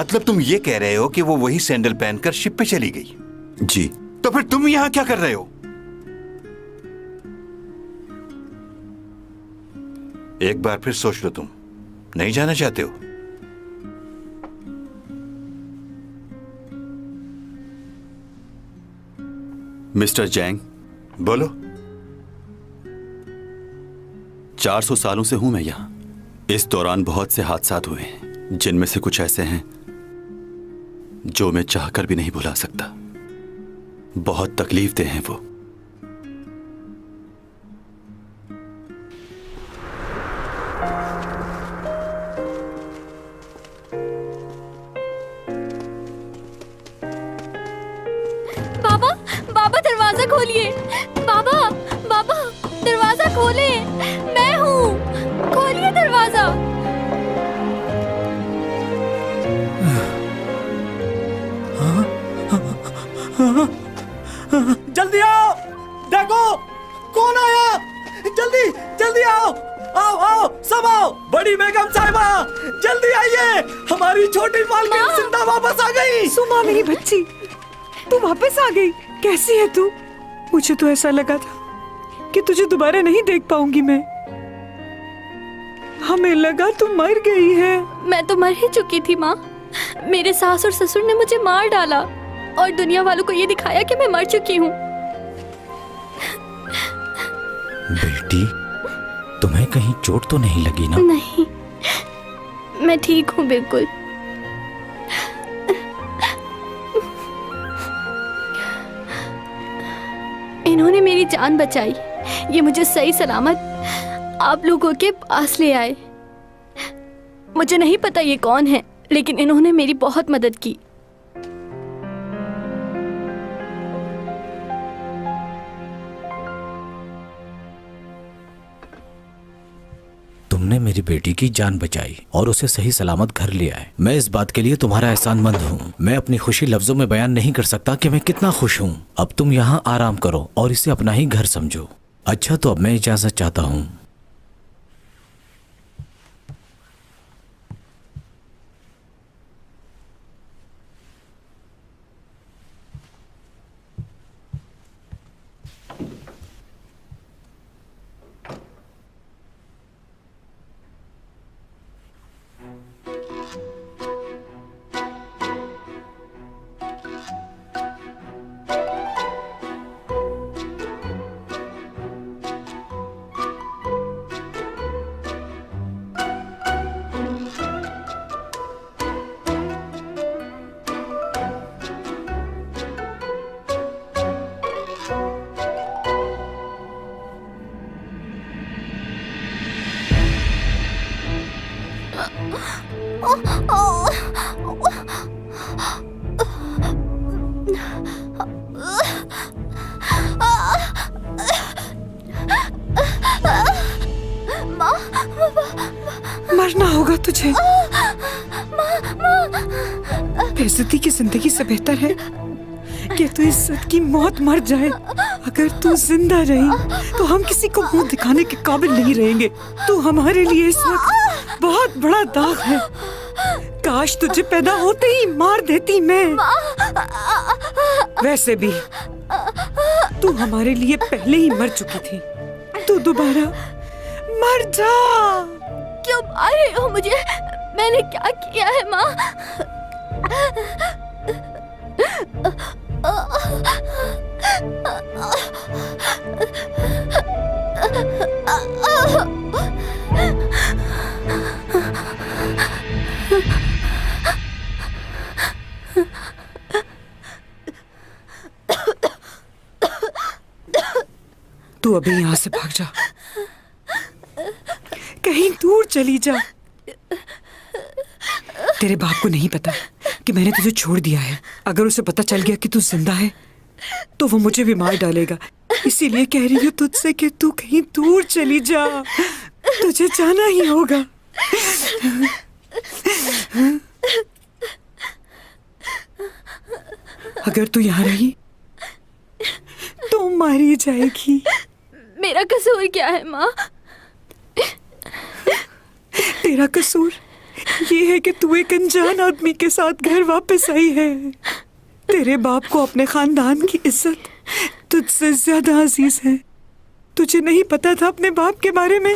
मतलब तुम ये कह रहे हो कि वो वही सैंडल पहनकर शिप पे चली गई? जी। तो फिर तुम यहाँ क्या कर रहे हो? एक बार फिर सोच लो, तुम नहीं जाना चाहते हो? मिस्टर जैंग। बोलो। 400 सालों से हूं मैं यहां। इस दौरान बहुत से हादसात हुए हैं, जिनमें से कुछ ऐसे हैं जो मैं चाहकर भी नहीं भुला सकता। बहुत तकलीफ देह हैं वो। बाबा, बाबा दरवाजा खोलिए। बाबा, बाबा दरवाजा खोले। मैं हूँ, खोलिए दरवाजा। जल्दी आओ, देखो कौन आया। जल्दी जल्दी आओ, आओ आओ सब आओ। बड़ी बेगम साहिबा जल्दी आइए, हमारी छोटी मालकिन जिंदा वापस आ गई। सुमा मेरी बच्ची, तू वापस आ गई। कैसी है तू? मुझे तो ऐसा लगा था कि तुझे दोबारा नहीं देख पाऊंगी मैं। हमें लगा तू मर गई है। मैं तो मर ही चुकी थी माँ। मेरे सास और ससुर ने मुझे मार डाला और दुनिया वालों को ये दिखाया कि मैं मर चुकी हूँ। बेटी, तुम्हें कहीं चोट तो नहीं लगी ना? नहीं, मैं ठीक हूँ बिल्कुल। इन्होंने मेरी जान बचाई। ये मुझे सही सलामत आप लोगों के पास ले आए। मुझे नहीं पता ये कौन है, लेकिन इन्होंने मेरी बहुत मदद की। तुमने मेरी बेटी की जान बचाई और उसे सही सलामत घर ले आए। मैं इस बात के लिए तुम्हारा एहसानमंद हूँ। मैं अपनी खुशी लफ्जों में बयान नहीं कर सकता कि मैं कितना खुश हूँ। अब तुम यहाँ आराम करो और इसे अपना ही घर समझो। अच्छा, तो अब मैं इजाजत चाहता हूँ। मरना होगा तुझे। बेइज्जती की जिंदगी से बेहतर है कि तू इज्जत की मौत मर जाए। अगर तू जिंदा रही तो हम किसी को मुंह दिखाने के काबिल नहीं रहेंगे। तू हमारे लिए इस वक्त बहुत बड़ा दाग है। काश तुझे पैदा होते ही मार देती मैं। वैसे भी तू हमारे लिए पहले ही मर चुकी थी। तू दोबारा मर जा। क्यों मार रहे हो मुझे? मैंने क्या किया है माँ? तू अभी यहाँ से भाग जा, कहीं दूर चली जा। तेरे बाप को नहीं पता कि मैंने तुझे छोड़ दिया है। अगर उसे पता चल गया कि तू जिंदा है तो वो मुझे भी मार डालेगा। इसीलिए कह रही हूँ तुझसे कि तू कहीं दूर चली जा। तुझे जाना ही होगा। अगर तू यहाँ रही तो मारी जाएगी। मेरा कसूर क्या है माँ? तेरा कसूर ये है कि तू एक अनजान आदमी के साथ घर वापस आई है। तेरे बाप को अपने खानदान की इज्जत तुझसे ज्यादा अजीज है। तुझे नहीं पता था अपने बाप के बारे में?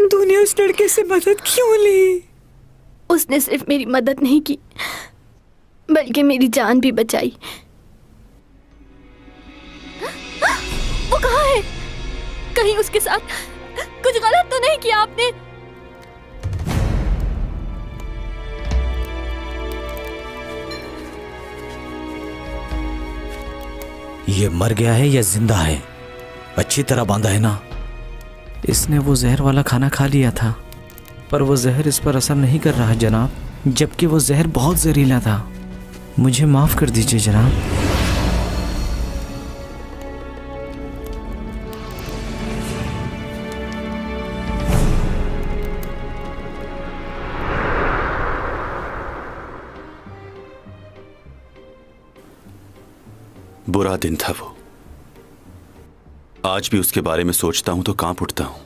तूने उस लड़के से मदद क्यों ली? उसने सिर्फ मेरी मदद नहीं की बल्कि मेरी जान भी बचाई। वो कहाँ है? कहीं उसके साथ कुछ गलत तो नहीं किया आपने? ये मर गया है या जिंदा है? अच्छी तरह बांधा है ना? इसने वो जहर वाला खाना खा लिया था, पर वो जहर इस पर असर नहीं कर रहा जनाब, जबकि वो जहर बहुत जहरीला था। मुझे माफ कर दीजिए जनाब। बुरा दिन था वो। आज भी उसके बारे में सोचता हूं तो कांप उठता हूं।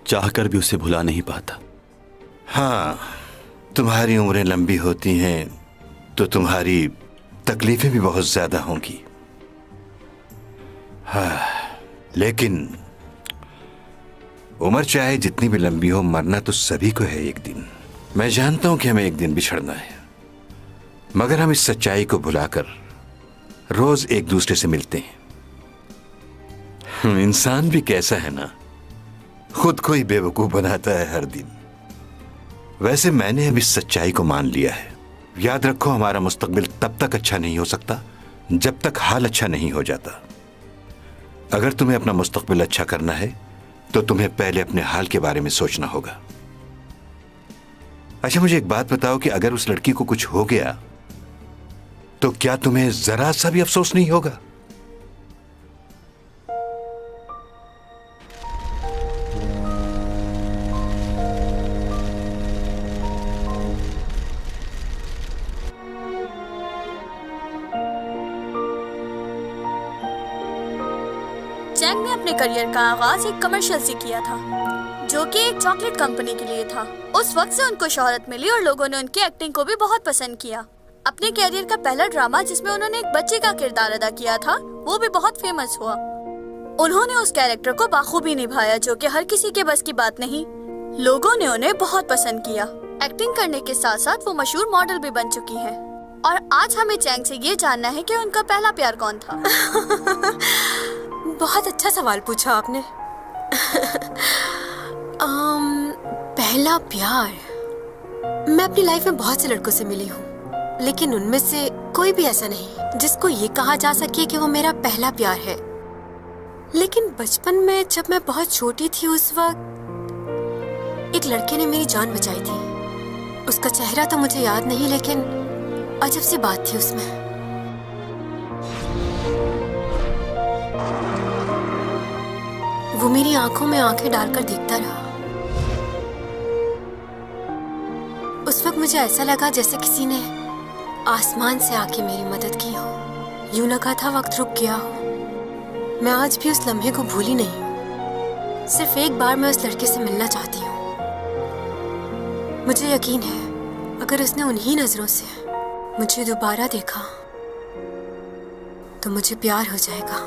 चाहकर भी उसे भुला नहीं पाता। हाँ, तुम्हारी उम्रें लंबी होती हैं तो तुम्हारी तकलीफें भी बहुत ज्यादा होंगी। हाँ, लेकिन उम्र चाहे जितनी भी लंबी हो, मरना तो सभी को है एक दिन। मैं जानता हूं कि हमें एक दिन बिछड़ना है, मगर हम इस सच्चाई को भुलाकर रोज एक दूसरे से मिलते हैं। इंसान भी कैसा है ना, खुद को ही बेवकूफ बनाता है हर दिन। वैसे मैंने अब इस सच्चाई को मान लिया है। याद रखो, हमारा मुस्तकबिल तब तक अच्छा नहीं हो सकता जब तक हाल अच्छा नहीं हो जाता। अगर तुम्हें अपना मुस्तकबिल अच्छा करना है तो तुम्हें पहले अपने हाल के बारे में सोचना होगा। अच्छा, मुझे एक बात बताओ कि अगर उस लड़की को कुछ हो गया तो क्या तुम्हें जरा सा भी अफसोस नहीं होगा? चैंग ने अपने करियर का आगाज एक कमर्शियल से किया था, जो कि एक चॉकलेट कंपनी के लिए था। उस वक्त से उनको शोहरत मिली और लोगों ने उनकी एक्टिंग को भी बहुत पसंद किया। अपने कैरियर का पहला ड्रामा, जिसमें उन्होंने एक बच्चे का किरदार अदा किया था, वो भी बहुत फेमस हुआ। उन्होंने उस कैरेक्टर को बाखूबी निभाया, जो कि हर किसी के बस की बात नहीं। लोगों ने उन्हें बहुत पसंद किया। एक्टिंग करने के साथ साथ वो मशहूर मॉडल भी बन चुकी हैं। और आज हमें चैंग से ये जानना है कि उनका पहला प्यार कौन था। बहुत अच्छा सवाल पूछा आपने। पहला प्यार, मैं अपनी लाइफ में बहुत से लड़कों से मिली हूँ, लेकिन उनमें से कोई भी ऐसा नहीं जिसको ये कहा जा सके कि वो मेरा पहला प्यार है। लेकिन बचपन में जब मैं बहुत छोटी थी, उस वक्त एक लड़के ने मेरी जान बचाई थी। उसका चेहरा तो मुझे याद नहीं, लेकिन अजब सी बात थी उसमें। वो मेरी आंखों में आंखें डालकर देखता रहा। उस वक्त मुझे ऐसा लगा जैसे किसी ने आसमान से आके मेरी मदद की हो। यूं लगा था वक्त रुक गया हो। मैं आज भी उस लम्हे को भूली नहीं हूँ। सिर्फ एक बार मैं उस लड़के से मिलना चाहती हूँ। मुझे यकीन है, अगर उसने उन्हीं नजरों से मुझे दोबारा देखा तो मुझे प्यार हो जाएगा।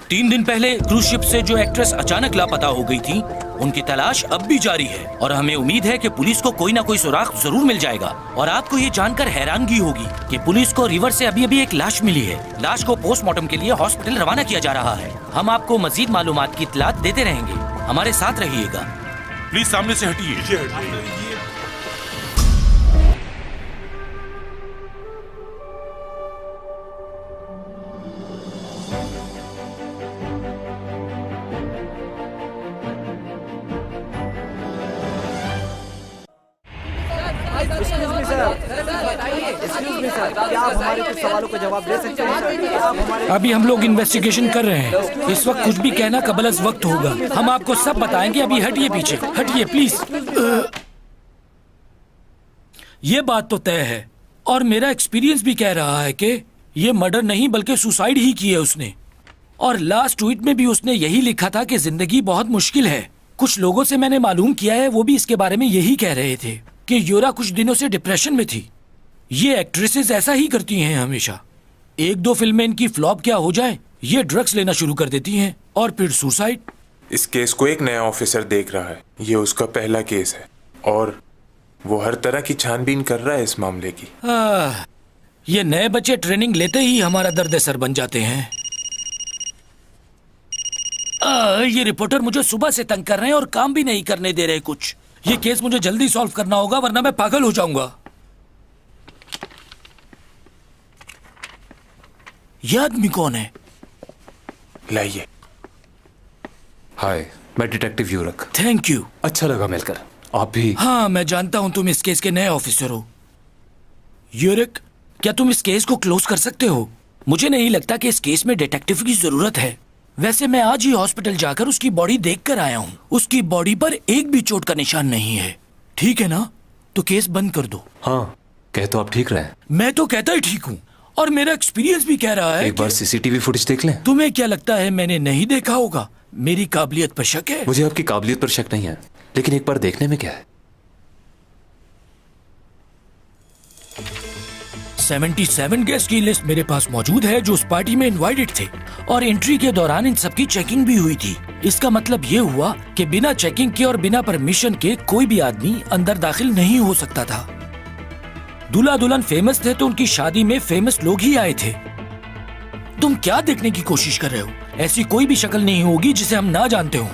तीन दिन पहले क्रूज शिप से जो एक्ट्रेस अचानक लापता हो गई थी, उनकी तलाश अब भी जारी है और हमें उम्मीद है कि पुलिस को कोई ना कोई सुराग जरूर मिल जाएगा। और आपको ये जानकर हैरानगी होगी कि पुलिस को रिवर से अभी एक लाश मिली है। लाश को पोस्टमार्टम के लिए हॉस्पिटल रवाना किया जा रहा है। हम आपको मजीद मालूमात की इत्तलात देते रहेंगे, हमारे साथ रहिएगा। प्लीज सामने से हटिए। अभी हम लोग इन्वेस्टिगेशन कर रहे हैं। इस वक्त कुछ भी कहना कबल अज़ वक्त होगा। हम आपको सब बताएंगे। अभी हटिए पीछे, हटिए प्लीज। ये बात तो तय है और मेरा एक्सपीरियंस भी कह रहा है कि ये मर्डर नहीं बल्कि सुसाइड ही की है उसने। और लास्ट ट्वीट में भी उसने यही लिखा था कि जिंदगी बहुत मुश्किल है। कुछ लोगों से मैंने मालूम किया है, वो भी इसके बारे में यही कह रहे थे कि यूरा कुछ दिनों से डिप्रेशन में थी। ये एक्ट्रेसेस ऐसा ही करती हैं हमेशा। एक दो फिल्में इनकी फ्लॉप क्या हो जाए, ये ड्रग्स लेना शुरू कर देती हैं और फिर सुसाइड। इस केस को एक नया ऑफिसर देख रहा है। ये उसका पहला केस है और वो हर तरह की छानबीन कर रहा है इस मामले की। ये नए बच्चे ट्रेनिंग लेते ही हमारा दर्द सर बन जाते हैं। ये रिपोर्टर मुझे सुबह से तंग कर रहे हैं और काम भी नहीं करने दे रहे कुछ। ये केस मुझे जल्दी सॉल्व करना होगा वरना मैं पागल हो जाऊंगा। ये आदमी कौन है? लाइए। हाय, मैं डिटेक्टिव यूरक। Thank you. अच्छा लगा मिलकर। आप भी? हाँ, मैं जानता हूँ तुम इस केस के नए ऑफिसर हो। यूरक, क्या तुम इस केस को क्लोज कर सकते हो? मुझे नहीं लगता कि इस केस में डिटेक्टिव की जरूरत है। वैसे मैं आज ही हॉस्पिटल जाकर उसकी बॉडी देख कर आया हूँ। उसकी बॉडी पर एक भी चोट का निशान नहीं है। ठीक है ना? तो केस बंद कर दो। हाँ, कह तो आप ठीक रहे हैं। मैं तो कहता ही ठीक हूँ और मेरा एक्सपीरियंस भी कह रहा है। एक बार सीसीटीवी फुटेज देख लें। तुम्हें क्या लगता है मैंने नहीं देखा होगा? मेरी काबिलियत पर शक है? मुझे आपकी काबिलियत पर शक नहीं है, लेकिन एक बार देखने में क्या है। 77 गेस्ट की लिस्ट मेरे पास मौजूद है जो उस पार्टी में इनवाइटेड थे और एंट्री के दौरान इन सबकी चेकिंग भी हुई थी। इसका मतलब ये हुआ कि बिना चेकिंग के और बिना परमिशन के कोई भी आदमी अंदर दाखिल नहीं हो सकता था। दूल्हा दुल्हन फेमस थे तो उनकी शादी में फेमस लोग ही आए थे। तुम क्या देखने की कोशिश कर रहे हो? ऐसी कोई भी शक्ल नहीं होगी जिसे हम ना जानते हो।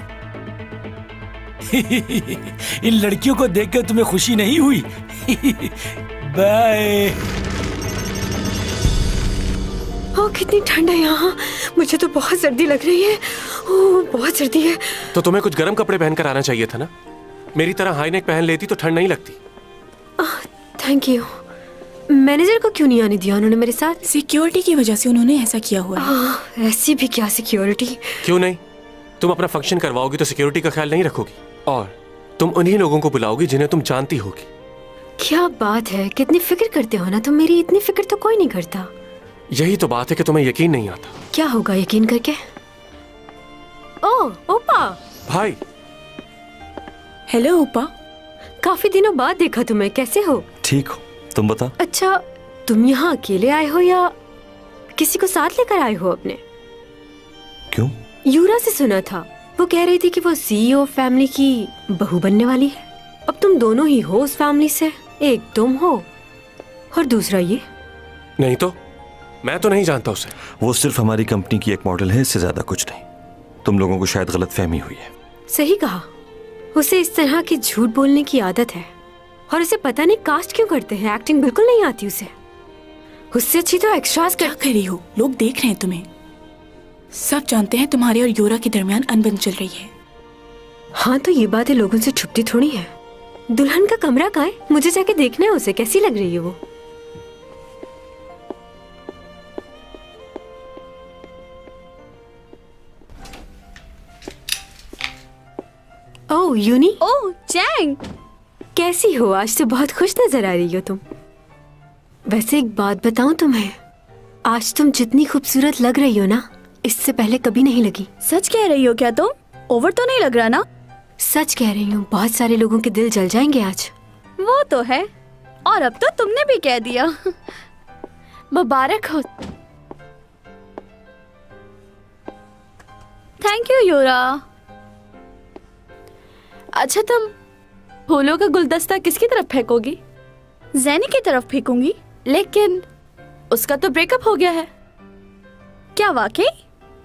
इन लड़कियों को देखकर तुम्हें खुशी नहीं हुई? बाय। ओह, कितनी ठंड है यहाँ। मुझे तो बहुत सर्दी लग रही है। ओह, बहुत सर्दी है। तो तुम्हें कुछ गर्म कपड़े पहनकर आना चाहिए था ना। मेरी तरह हाई नेक पहन लेती तो ठंड नहीं लगती। Thank you. मैनेजर को क्यों नहीं आने दिया उन्होंने मेरे साथ? सिक्योरिटी की वजह से उन्होंने ऐसा किया हुआ है। ऐसी भी क्या सिक्योरिटी? क्यों नहीं? तुम अपना फंक्शन करवाओगी तो सिक्योरिटी का ख्याल नहीं रखोगी और तुम उन्हीं लोगों को बुलाओगी जिन्हें तुम जानती होगी। क्या बात है, कितनी फिक्र करते हो ना तुम मेरी। इतनी फिक्र तो कोई नहीं करता। यही तो बात है कि तुम्हें यकीन नहीं आता। क्या होगा यकीन करके? ओह ओपा भाई। हेलो ओपा, काफी दिनों बाद देखा तुम्हें। कैसे हो? ठीक हो, तुम बता। अच्छा, तुम यहाँ अकेले आए हो या किसी को साथ लेकर आए हो अपने? क्यों? यूरा से सुना था, वो कह रही थी कि वो सीईओ फैमिली की बहू बनने वाली है। अब तुम दोनों ही हो उस फैमिली से। एक तुम हो और दूसरा ये। नहीं तो मैं तो नहीं जानता उसे। वो सिर्फ हमारी कंपनी की एक मॉडल है, इससे ज्यादा कुछ नहीं। तुम लोगों को शायद गलतफहमी हुई है। सही कहा। उसे इस तरह की झूठ बोलने की आदत है और उसे पता नहीं कास्ट क्यों करते हैं। एक्टिंग बिल्कुल नहीं आती उसे। उससे अच्छी तो एक्स्ट्रास क्या कर रही हो? लोग देख रहे हैं तुम्हें। सब जानते हैं तुम्हारे और यूरा के दरमियान अनबन चल रही है। हाँ, तो ये बातें लोगों से छुपती थोड़ी है। दुल्हन का कमरा कहाँ है? मुझे जाके देखना है उसे, कैसी लग रही है वो। ओह यूनी। ओह चैंग, कैसी हो? आज तो बहुत खुश नजर आ रही हो तुम। वैसे एक बात बताऊं तुम्हें, आज तुम जितनी खूबसूरत लग रही हो ना, इससे पहले कभी नहीं लगी। सच कह रही हो क्या तुम? ओवर तो नहीं लग रहा ना? सच कह रही हूँ। बहुत सारे लोगों के दिल जल जाएंगे आज। वो तो है, और अब तो तुमने भी कह दिया। मुबारक हो। थैंक यू यूरा। अच्छा, तुम फूलों का गुलदस्ता किसकी तरफ फेंकोगी? जैनी की तरफ फेंकूंगी। लेकिन उसका तो ब्रेकअप हो गया है। क्या वाकई?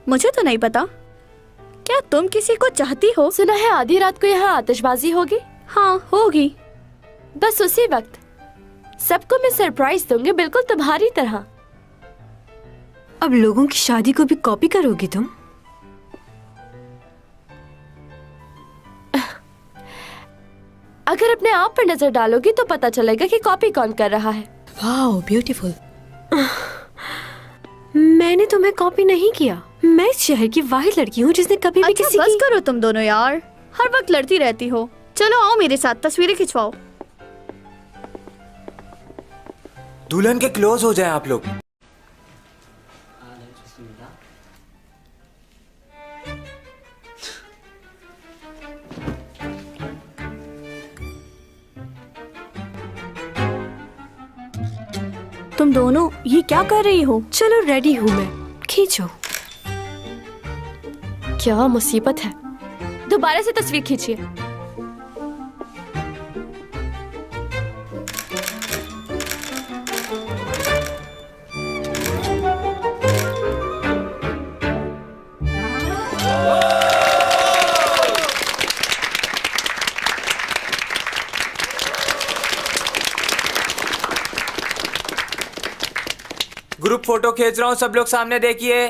मुझे तो नहीं पता। क्या तुम किसी को चाहती हो? सुना है आधी रात को यहाँ आतिशबाजी होगी। हाँ, होगी। बस उसी वक्त सबको मैं सरप्राइज दूंगी, बिल्कुल तुम्हारी तरह। अब लोगों की शादी को भी कॉपी करोगी तुम? अगर अपने आप पर नजर डालोगी तो पता चलेगा कि कॉपी कौन कर रहा है। Wow, beautiful. मैंने तुम्हें कॉपी नहीं किया। मैं इस शहर की वाहिद लड़की हूँ जिसने कभी भी किसी बस करो तुम दोनों यार, हर वक्त लड़ती रहती हो। चलो आओ मेरे साथ तस्वीरें खिंचवाओ। दुल्हन के क्लोज हो जाए आप लोग। तुम दोनों ये क्या कर रही हो? चलो रेडी हूँ मैं, खींचो। क्या मुसीबत है। दोबारा से तस्वीर खींचिए। ग्रुप फोटो खींच रहा हूँ, सब लोग सामने देखिए।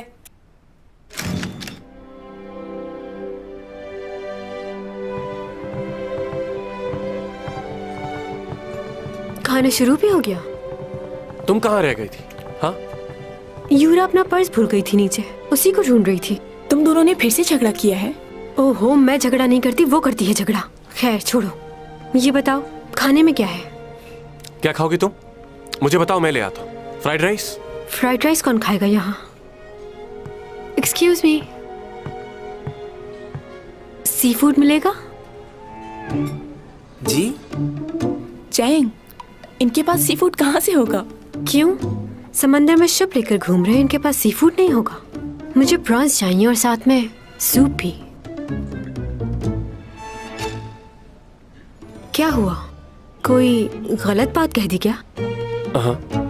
खाना शुरू भी हो गया? तुम कहाँ रह गई थी? हाँ, यूरा अपना पर्स भूल गई थी नीचे, उसी को ढूंढ रही थी। तुम दोनों ने फिर से झगड़ा किया है? ओहो, मैं झगड़ा नहीं करती, वो करती है झगड़ा। खैर छोड़ो, ये बताओ खाने में क्या है? क्या खाओगी तुम? मुझे बताओ, मैं ले आता हूँ। Fried rice? फ्राइड राइस कौन खाएगा यहाँ? एक्सक्यूज मी, सी फूड मिलेगा? जी? चैंग, इनके पास सी फूड कहाँ से होगा? क्यों? समंदर में शिप लेकर घूम रहे हैं, इनके पास सी फूड नहीं होगा? मुझे प्रॉन्स चाहिए और साथ में सूप भी। क्या हुआ, कोई गलत बात कह दी क्या? हाँ।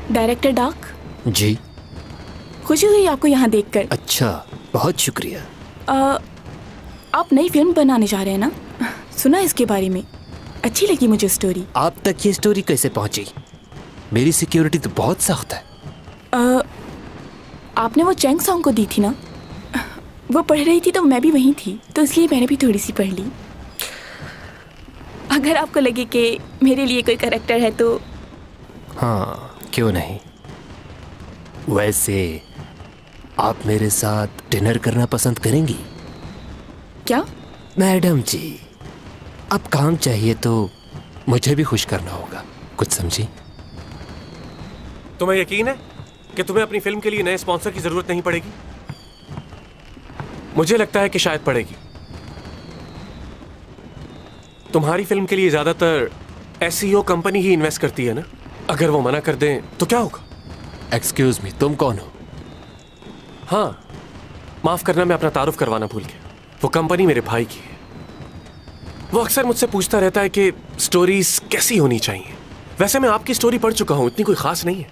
डायरेक्टर डार्क जी। खुशी हुई आपको यहाँ देखकर। अच्छा, बहुत शुक्रिया। आप नई फिल्म बनाने जा रहे हैं ना? सुना इसके बारे में, अच्छी लगी मुझे स्टोरी। आप तक ये स्टोरी कैसे पहुंची? मेरी सिक्योरिटी तो बहुत सख्त है। आपने वो चैंग सॉन्ग को दी थी ना? वो पढ़ रही थी तो मैं भी वहीं थी, तो इसलिए मैंने भी थोड़ी सी पढ़ ली। अगर आपको लगे कि मेरे लिए कोई कैरेक्टर है तो। हाँ, क्यों नहीं। वैसे आप मेरे साथ डिनर करना पसंद करेंगी? क्या? मैडम जी, अब काम चाहिए तो मुझे भी खुश करना होगा, कुछ समझी? तुम्हें यकीन है कि तुम्हें अपनी फिल्म के लिए नए स्पॉन्सर की जरूरत नहीं पड़ेगी? मुझे लगता है कि शायद पड़ेगी। तुम्हारी फिल्म के लिए ज्यादातर एसईओ कंपनी ही इन्वेस्ट करती है ना? अगर वो मना कर दें तो क्या होगा? एक्सक्यूज मी, तुम कौन हो? हाँ, माफ करना, मैं अपना तारुफ करवाना भूल गया। वो कंपनी मेरे भाई की है। वो अक्सर मुझसे पूछता रहता है कि स्टोरीज कैसी होनी चाहिए। वैसे मैं आपकी स्टोरी पढ़ चुका हूं, इतनी कोई खास नहीं है।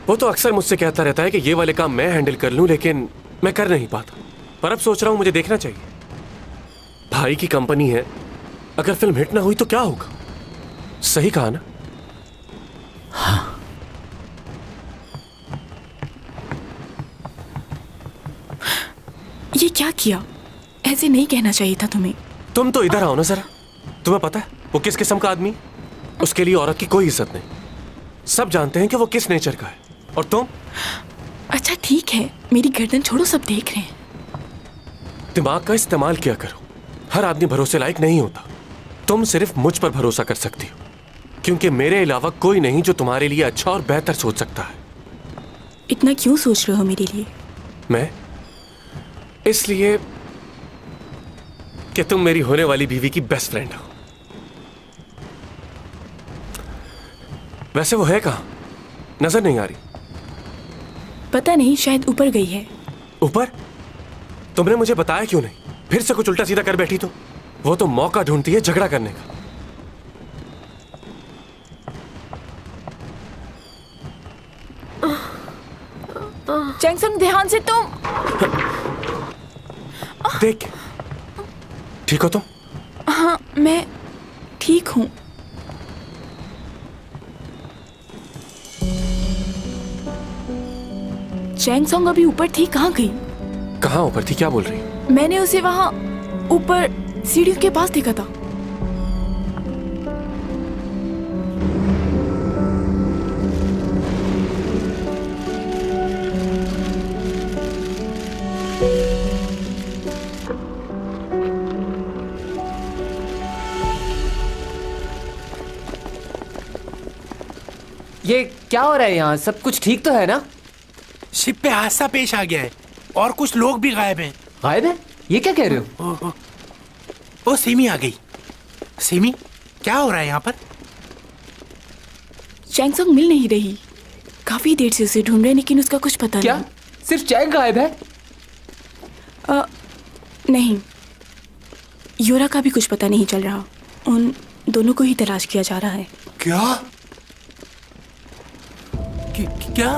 वो तो अक्सर मुझसे कहता रहता है कि ये वाले काम मैं हैंडल कर लूं, लेकिन मैं कर नहीं पाता। पर अब सोच रहा हूं मुझे देखना चाहिए। भाई की कंपनी है, अगर फिल्म हिट ना हुई तो क्या होगा? सही कहा ना? हाँ। ये क्या किया? ऐसे नहीं कहना चाहिए था तुम्हें। तुम तो इधर आओ ना जरा। तुम्हें पता है वो किस किस्म का आदमी? उसके लिए औरत की कोई इज्जत नहीं। सब जानते हैं कि वो किस नेचर का है। और तुम? अच्छा ठीक है, मेरी गर्दन छोड़ो, सब देख रहे हैं। दिमाग का इस्तेमाल किया करो। हर आदमी भरोसे लायक नहीं होता। तुम सिर्फ मुझ पर भरोसा कर सकती हो। क्योंकि मेरे अलावा कोई नहीं जो तुम्हारे लिए अच्छा और बेहतर सोच सकता है। इतना क्यों सोच रहे हो मेरे लिए? मैं इसलिए कि तुम मेरी होने वाली बीवी की बेस्ट फ्रेंड हो। वैसे वो है कहाँ? नजर नहीं आ रही। पता नहीं, शायद ऊपर गई है। ऊपर? तुमने मुझे बताया क्यों नहीं? फिर से कुछ उल्टा सीधा कर बैठी तो? वो तो मौका ढूंढती है झगड़ा करने का। चैंगसंग, ध्यान से तुम। देख, ठीक हो तुम? हाँ, मैं ठीक हूँ। चैंगसंग अभी ऊपर थी, कहाँ गई? कहाँ ऊपर थी? क्या बोल रही? मैंने उसे वहाँ ऊपर सीढ़ियों के पास देखा था। ये क्या हो रहा है यहाँ? सब कुछ ठीक तो है ना? शिप पे हादसा पेश आ गया है और कुछ लोग भी गायब हैं। गायब है? ये क्या कह रहे हो? ओ सिमी आ गई। सिमी, क्या हो रहा है यहाँ पर? चैंगसंग मिल नहीं रही। काफी देर से उसे ढूंढ रहे, लेकिन उसका कुछ पता क्या? नहीं। सिर्फ चैंग गायब है? नहीं, योरा का भी कुछ पता नहीं चल रहा। उन दोनों को ही तलाश किया जा रहा है। क्या? क्या?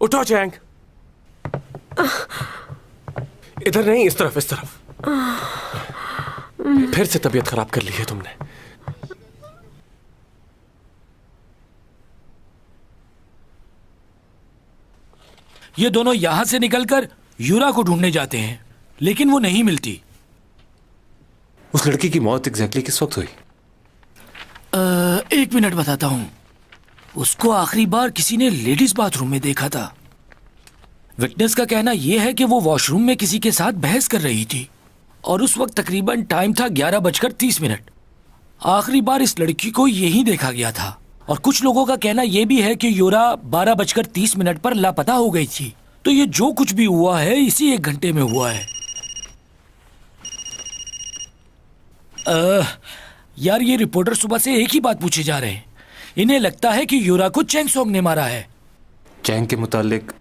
उठो चैंग। इधर नहीं, इस तरफ, इस तरफ। फिर से तबीयत खराब कर ली है तुमने। ये दोनों यहां से निकलकर यूरा को ढूंढने जाते हैं, लेकिन वो नहीं मिलती। उस लड़की की मौत एग्जैक्टली किस वक्त हुई? 1 मिनट बताता हूं। उसको आखिरी बार किसी ने लेडीज बाथरूम में देखा था। विटनेस का कहना यह है कि वो वॉशरूम में किसी के साथ बहस कर रही थी और उस वक्त तकरीबन टाइम था 11:30। आखिरी बार इस लड़की को यहीं देखा गया था और कुछ लोगों का कहना यह भी है कि योरा 12:30 पर लापता हो गई थी। तो ये जो कुछ भी हुआ है इसी 1 घंटे में हुआ है। यार, ये रिपोर्टर सुबह से एक ही बात पूछे जा रहे हैं। इन्हें लगता है कि योरा को चैंगसोंग ने मारा है। चैंग के मुतालिक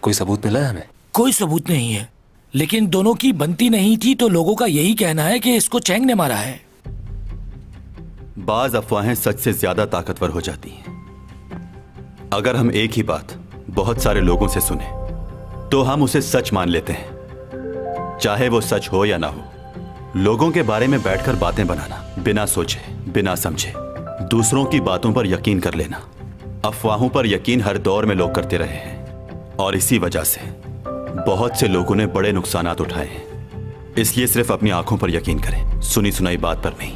कोई सबूत मिला है हमें? कोई सबूत नहीं है, लेकिन दोनों की बनती नहीं थी तो लोगों का यही कहना है कि इसको चैंग ने मारा है। बाज अफवाहें सच से ज्यादा ताकतवर हो जाती हैं। अगर हम एक ही बात बहुत सारे लोगों से सुने तो हम उसे सच मान लेते हैं, चाहे वो सच हो या ना हो। लोगों के बारे में बैठकर बातें बनाना, बिना सोचे बिना समझे दूसरों की बातों पर यकीन कर लेना, अफवाहों पर यकीन हर दौर में लोग करते रहे हैं और इसी वजह से बहुत से लोगों ने बड़े नुकसानात उठाए हैं। इसलिए सिर्फ अपनी आंखों पर यकीन करें, सुनी सुनाई बात पर नहीं।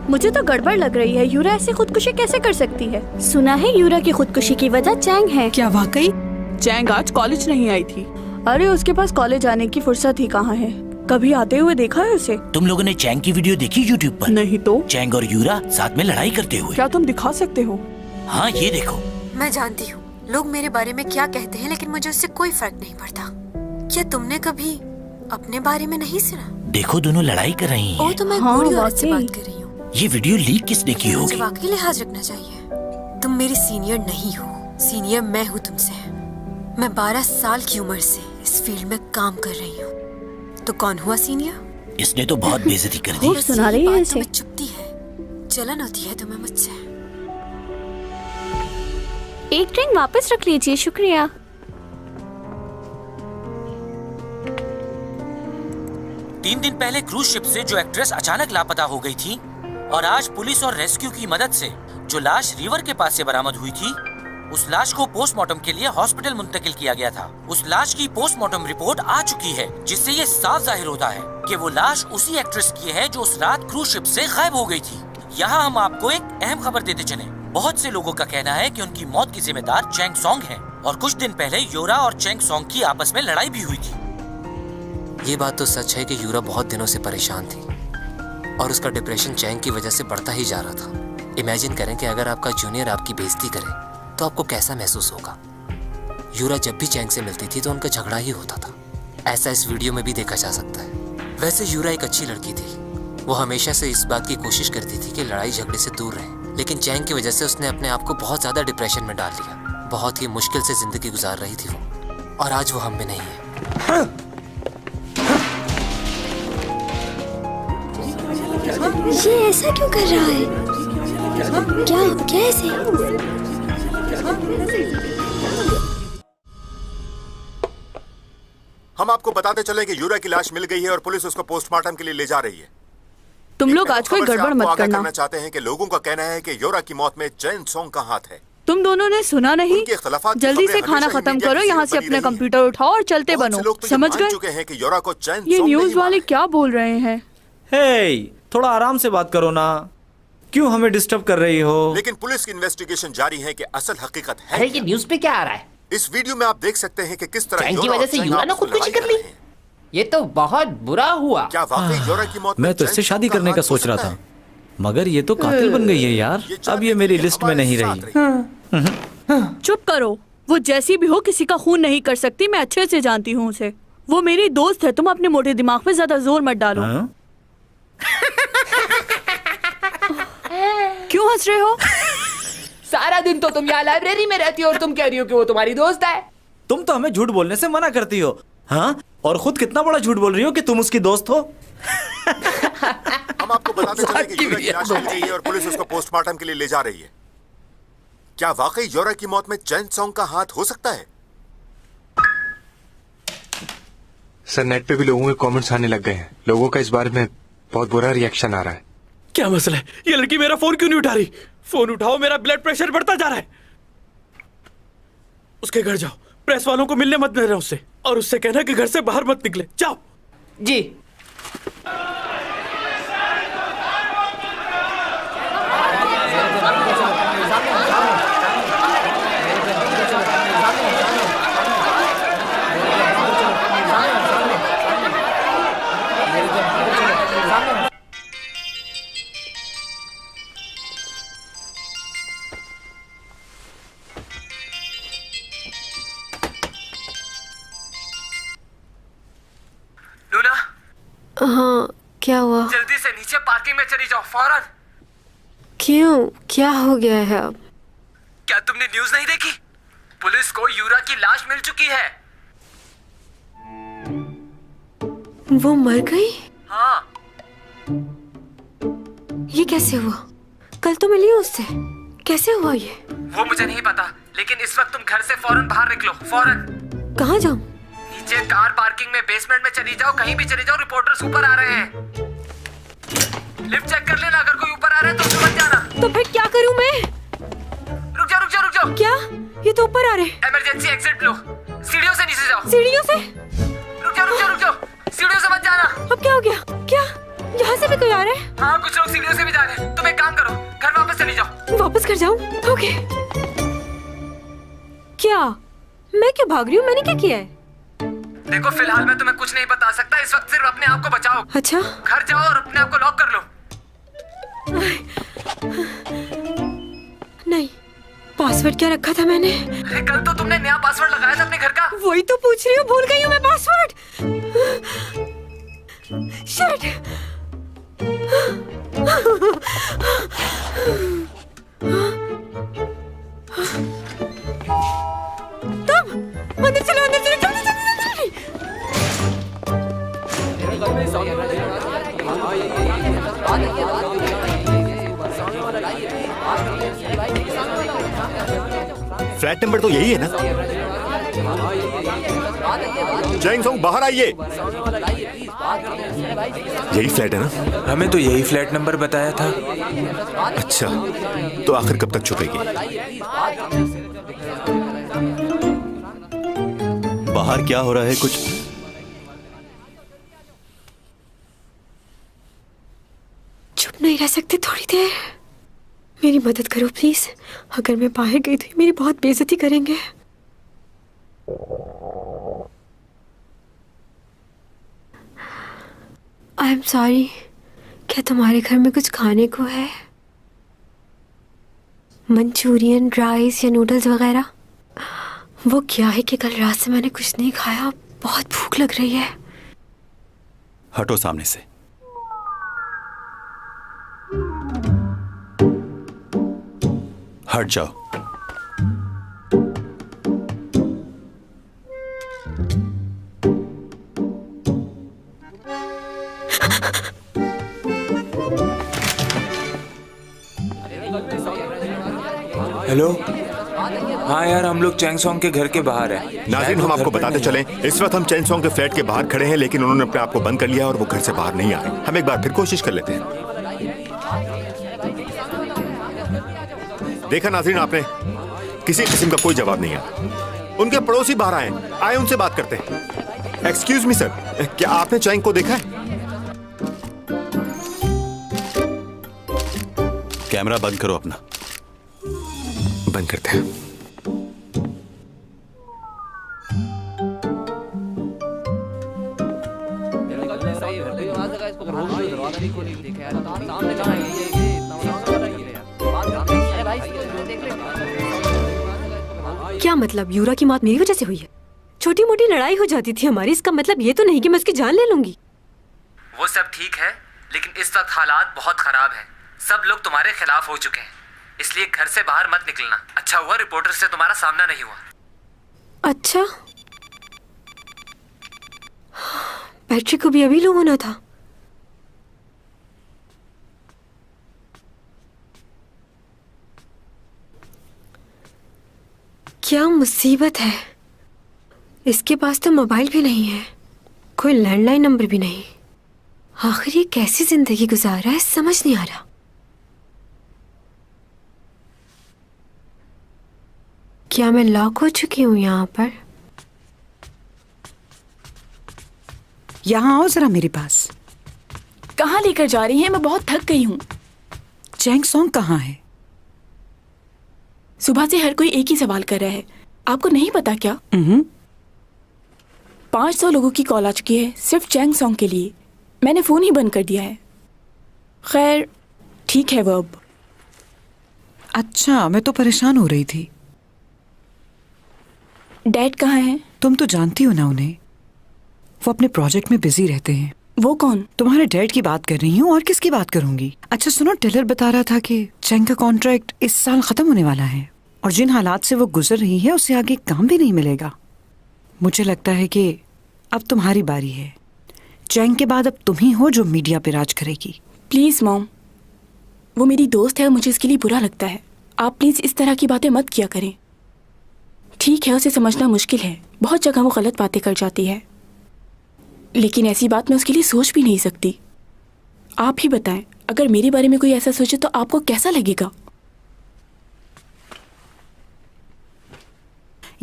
मुझे तो गड़बड़ लग रही है। यूरा ऐसे खुदकुशी कैसे कर सकती है? सुना है यूरा की खुदकुशी की वजह चैंग है। क्या वाकई? चैंग आज कॉलेज नहीं आई थी। अरे उसके पास कॉलेज आने की फुर्सत ही कहाँ है? कभी आते हुए देखा है उसे? तुम लोगों ने चैंग की वीडियो देखी यूट्यूब पर? नहीं तो। चैंग और यूरा साथ में लड़ाई करते हुए। क्या तुम दिखा सकते हो? हाँ, ये देखो। मैं जानती हूँ लोग मेरे बारे में क्या कहते हैं, लेकिन मुझे उससे कोई फर्क नहीं पड़ता। क्या तुमने कभी अपने बारे में नहीं सुना? देखो, दोनों लड़ाई कर रही हैं। ओ, तो मैं बूढ़ी औरत से बात कर रही हूँ। ये वीडियो लीक किसने की होगी? मुझे वाकई लिहाज रखना चाहिए। तुम मेरी सीनियर नहीं हो, सीनियर मैं हूँ तुमसे। मैं 12 साल की उम्र से इस फील्ड में काम कर रही हूँ। तो कौन हुआ सीनियर? इसने तो बहुत बेइज्जती कर दी। सुना रही है इसे। चुपती है, जलन होती है तुम्हें मुझसे। एक ड्रिंक वापस रख लीजिए, शुक्रिया। तीन दिन पहले क्रूज शिप से जो एक्ट्रेस अचानक लापता हो गई थी और आज पुलिस और रेस्क्यू की मदद से जो लाश रिवर के पास से बरामद हुई थी, उस लाश को पोस्टमार्टम के लिए हॉस्पिटल मुंतकिल किया गया था। उस लाश की पोस्टमार्टम रिपोर्ट आ चुकी है, जिससे ये साफ जाहिर होता है कि वो लाश उसी एक्ट्रेस की है जो उस रात क्रूज शिप से गायब हो गई थी। यहाँ हम आपको एक अहम खबर देते चले। बहुत से लोगों का कहना है कि उनकी मौत की जिम्मेदार चैंग सॉन्ग है और कुछ दिन पहले यूरा और चैंग सॉन्ग की आपस में लड़ाई भी हुई थी। ये बात तो सच है कि यूरा बहुत दिनों से परेशान थी और उसका डिप्रेशन चैंग की वजह से बढ़ता ही जा रहा था। इमेजिन करें कि अगर आपका जूनियर आपकी बेइज्जती करे तो आपको कैसा महसूस होगा। यूरा जब भी चैंग से मिलती थी तो उनका झगड़ा ही होता था। ऐसा इस वीडियो में भी देखा जा सकता है। वैसे यूरा एक अच्छी लड़की थी। वो हमेशा से इस बात की कोशिश करती थी कि लड़ाई झगड़े से दूर रहे, लेकिन चैंग की वजह से उसने अपने आप को बहुत ज्यादा डिप्रेशन में डाल लिया। बहुत ही मुश्किल से जिंदगी गुजार रही थी वो, और आज वो हम में नहीं है। ये ऐसा क्यों कर रहा है? क्या कैसे? हम आपको बताते चले कि यूरा की लाश मिल गई है और पुलिस उसको पोस्टमार्टम के लिए ले जा रही है। तुम लोग आज कोई गड़बड़ मत करना। चाहते हैं कि लोगों का कहना है कि यूरा की मौत में चैंग सॉन्ग का हाथ है। तुम दोनों ने सुना नहीं? जल्दी से खाना खत्म करो, यहाँ से अपने कंप्यूटर उठाओ और चलते बनो। समझ गए? चुके हैं कि यूरा को चैंग ये सॉन्ग न्यूज वाले क्या बोल रहे हैं? हे, थोड़ा आराम से बात करो ना, क्यों हमें डिस्टर्ब कर रही हो? लेकिन पुलिस की इन्वेस्टिगेशन जारी है कि असल हकीकत है। अरे ये न्यूज पे क्या आ रहा है? इस वीडियो में आप देख सकते हैं कि किस तरह चैंग की वजह से यूरा ने खुदकुशी कर ली। ये तो बहुत बुरा हुआ। क्या वाकई यूरा की मौत मैं तो इससे शादी करने का सोच रहा था, मगर ये तो कातिल बन गई है यार। अब ये मेरी लिस्ट में नहीं रही। चुप करो। वो जैसी भी हो किसी का खून नहीं कर सकती। मैं अच्छे से जानती हूँ उसे। वो मेरी दोस्त है। तुम अपने मोटे दिमाग पे ज्यादा जोर मत डालो। क्यों हंस रहे हो? सारा दिन तो तुम यहाँ लाइब्रेरी में रहती हो और तुम कह रही हो कि वो तुम्हारी दोस्त है। तुम तो हमें झूठ बोलने से मना करती हो, हाँ? और खुद कितना बड़ा झूठ बोल रही हो कि तुम उसकी दोस्त हो। हम आपको बताते चले कि यूरा की लाश मिल गई है और पुलिस उसको पोस्टमार्टम के लिए ले जा रही है। क्या वाकई यूरा की मौत में चैंग सॉन्ग का हाथ हो सकता है? सर, नेट पे भी लोगों के कमेंट्स आने लग गए हैं। लोगों का इस बारे में बहुत बुरा रिएक्शन आ रहा है। क्या मसला है? ये लड़की मेरा फोन क्यों नहीं उठा रही? फोन उठाओ, मेरा ब्लड प्रेशर बढ़ता जा रहा है। उसके घर जाओ, प्रेस वालों को मिलने मत देना उससे, और उससे कहना कि घर से बाहर मत निकले। जाओ। जी। हाँ, क्या हुआ? जल्दी से नीचे पार्किंग में चली जाओ फौरन। क्यों? क्या हो गया है अब? क्या तुमने न्यूज नहीं देखी? पुलिस को यूरा की लाश मिल चुकी है। वो मर गई? हाँ। ये कैसे हुआ? कल तो मिली उससे। कैसे हुआ ये? वो मुझे नहीं पता, लेकिन इस वक्त तुम घर से फौरन बाहर निकलो। फौरन। कहाँ जाऊँ? नीचे कार पार्किंग में बेसमेंट में चली जाओ, कहीं भी चली जाओ। रिपोर्टर्स ऊपर आ रहे हैं। लिफ्ट चेक कर लेना, अगर कोई ऊपर आ रहा है तो समझ जाना। तो फिर क्या करूँ मैं? रुक जाओ रुक जाओ रुक जाओ। क्या? ये तो ऊपर आ रहे हैं। इमरजेंसी एग्जिट लो। सीढ़ियों से नीचे जाओ। सीढ़ियों से? रुक जाओ रुक जाओ रुक जाओ। सीढ़ियों से मत जाना। अब क्या हो गया? क्या यहाँ से भी कोई आ रहा है? हाँ, कुछ लोग सीढ़ियों से भी जा रहे हैं। तुम एक काम करो, घर वापस चली जाओ। वापस घर जाऊँ? ओके। क्या? मैं क्यों भाग रही हूँ? मैंने क्या किया है? देखो, फिलहाल मैं तुम्हें कुछ नहीं बता सकता। इस वक्त सिर्फ अपने आप को बचाओ। अच्छा। घर जाओ और अपने आप को लॉक कर लो। नहीं, पासवर्ड क्या रखा था मैंने? अरे कल तो तुमने नया पासवर्ड लगाया था अपने घर का। वही तो पूछ रही हूँ, भूल गई हूँ मैं पासवर्ड। शिट। तुम अंदर चलो, अंदर चलो, जल्दी जल्दी फ्लैट नंबर तो यही है ना? चैंग सॉन्ग, बाहर आइए। यही फ्लैट है ना? हमें तो यही फ्लैट नंबर बताया था। अच्छा, तो आखिर कब तक छुपेगी? बाहर क्या हो रहा है? कुछ चुप नहीं रह सकते थोड़ी देर? मेरी मदद करो प्लीज। अगर मैं बाहर गई तो ये मेरी बहुत बेइज्जती करेंगे। I am sorry. क्या तुम्हारे घर में कुछ खाने को है? मंचूरियन, राइस या नूडल्स वगैरह? वो क्या है कि कल रात से मैंने कुछ नहीं खाया, बहुत भूख लग रही है। हटो सामने से। हट जाओ। हेलो। हाँ यार, हम लोग चैंगसोंग के घर के बाहर हैं। नाज़रीन, हम आपको बताते चलें, इस वक्त हम चैंगसोंग के फ्लैट के बाहर खड़े हैं, लेकिन उन्होंने अपने आप को बंद कर लिया और वो घर से बाहर नहीं आए। हम एक बार फिर कोशिश कर लेते हैं। देखा नाज़रीन आपने, किसी किस्म का कोई जवाब नहीं आया। उनके पड़ोसी बाहर आए उनसे बात करते हैं। एक्सक्यूज मी सर, क्या आपने चैंग को देखा है? कैमरा बंद करो अपना। बंद करते हैं। क्या मतलब? यूरा की मौत मेरी वजह से हुई है? छोटी मोटी लड़ाई हो जाती थी हमारी, इसका मतलब ये तो नहीं कि मैं उसकी जान ले लूंगी। वो सब ठीक है, लेकिन इस वक्त हालात बहुत खराब हैं। सब लोग तुम्हारे खिलाफ हो चुके हैं, इसलिए घर से बाहर मत निकलना। अच्छा हुआ रिपोर्टर से तुम्हारा सामना नहीं हुआ। अच्छा, बैटरी को भी अभी लो होना था। क्या मुसीबत है। इसके पास तो मोबाइल भी नहीं है, कोई लैंडलाइन नंबर भी नहीं। आखिर ये कैसी जिंदगी गुजार रहा है, समझ नहीं आ रहा। क्या मैं लॉक हो चुकी हूँ यहाँ पर? यहाँ आओ जरा मेरे पास। कहाँ लेकर जा रही हैं? मैं बहुत थक गई हूँ। चैंगसोंग कहाँ है? सुबह से हर कोई एक ही सवाल कर रहा है। आपको नहीं पता क्या? 500 लोगों की कॉल आ चुकी है सिर्फ चैंगसोंग के लिए। मैंने फोन ही बंद कर दिया है। खैर ठीक है वो अब। अच्छा, मैं तो परेशान हो रही थी। डैड कहाँ हैं? तुम तो जानती हो ना उन्हें, वो अपने प्रोजेक्ट में बिजी रहते हैं। वो कौन? तुम्हारे डैड की बात कर रही हूँ, और किसकी बात करूंगी। अच्छा सुनो, टेलर बता रहा था कि चैंग का कॉन्ट्रैक्ट इस साल खत्म होने वाला है, और जिन हालात से वो गुजर रही है उससे आगे काम भी नहीं मिलेगा। मुझे लगता है कि अब तुम्हारी बारी है। चैंग के बाद अब तुम ही हो जो मीडिया पे राज करेगी। प्लीज मॉम, वो मेरी दोस्त है और मुझे इसके लिए बुरा लगता है। आप प्लीज इस तरह की बातें मत किया करें। ठीक है, उसे समझना मुश्किल है, बहुत जगह वो गलत बातें कर जाती है, लेकिन ऐसी बात मैं उसके लिए सोच भी नहीं सकती। आप ही बताएं, अगर मेरे बारे में कोई ऐसा सोचे तो आपको कैसा लगेगा?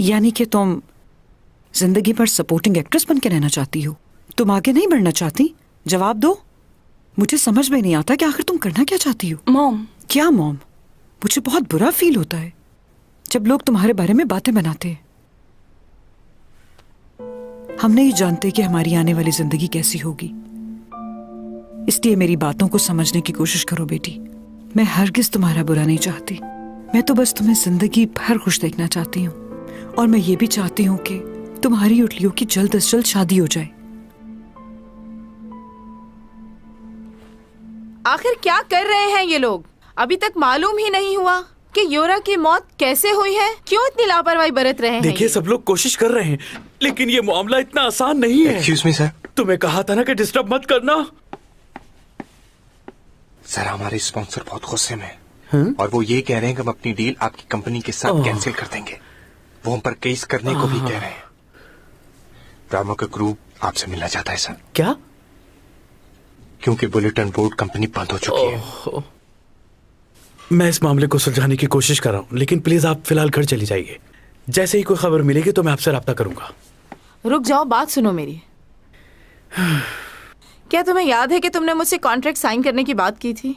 यानी कि तुम जिंदगी भर सपोर्टिंग एक्ट्रेस बन के रहना चाहती हो? तुम आगे नहीं बढ़ना चाहती? जवाब दो। मुझे समझ में नहीं आता कि आखिर तुम करना क्या चाहती हो। मॉम। क्या मॉम? मुझे बहुत बुरा फील होता है जब लोग तुम्हारे बारे में बातें बनाते हैं। हम नहीं जानते कि हमारी आने वाली जिंदगी कैसी होगी, इसलिए मेरी बातों को समझने की कोशिश करो बेटी। मैं हरगिज तुम्हारा बुरा नहीं चाहती, मैं तो बस तुम्हें जिंदगी भर खुश देखना चाहती हूँ, और मैं ये भी चाहती हूँ कि तुम्हारी और लियो की जल्द से जल्द शादी हो जाए। आखिर क्या कर रहे हैं ये लोग? अभी तक मालूम ही नहीं हुआ कि यूरा की मौत कैसे हुई है। क्यों इतनी लापरवाही बरत रहे हैं? देखिए, सब लोग कोशिश कर रहे हैं, लेकिन ये मामला इतना आसान नहीं है। एक्सक्यूज मी सर, तुम्हें कहा था ना कि डिस्टर्ब मत करना। सर, हमारे स्पॉन्सर बहुत गुस्से में हैं और वो ये कह रहे हैं कि हम अपनी डील आपकी कंपनी के साथ कैंसिल कर देंगे। वो हम पर केस करने को भी कह रहे हैं। ड्रामा का ग्रुप आपसे मिलना चाहता है सर। क्या? क्योंकि बुलेटिन बोर्ड कंपनी बंद हो चुकी है। मैं इस मामले को सुलझाने की कोशिश कर रहा हूँ, लेकिन प्लीज आप फिलहाल घर चली जाइए। जैसे ही कोई खबर मिलेगी तो मैं आपसे राब्ता करूंगा। रुक जाओ, बात सुनो मेरी। क्या तुम्हें याद है कि तुमने मुझसे कॉन्ट्रैक्ट साइन करने की बात की थी?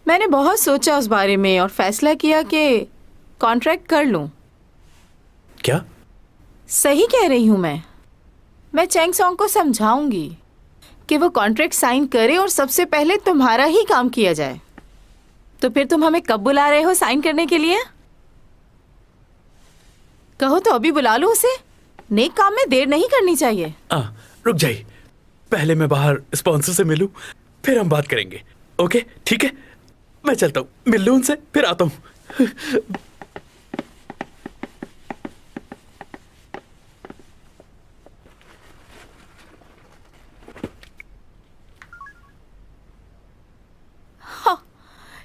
मैंने बहुत सोचा उस बारे में और फैसला किया कि कॉन्ट्रैक्ट कर लूं। क्या? सही कह रही हूं मैं चैंग सॉन्ग को समझाऊंगी कि वो कॉन्ट्रैक्ट साइन करे और सबसे पहले तुम्हारा ही काम किया जाए। तो फिर तुम हमें कब बुला रहे हो साइन करने के लिए? कहो तो अभी बुला लो उसे। नेक काम में देर नहीं करनी चाहिए। रुक जाइए, पहले मैं बाहर स्पॉन्सर से मिलूं, फिर हम बात करेंगे। ओके ठीक है, मैं चलता हूँ, मिल लूं उनसे, फिर आता हूँ।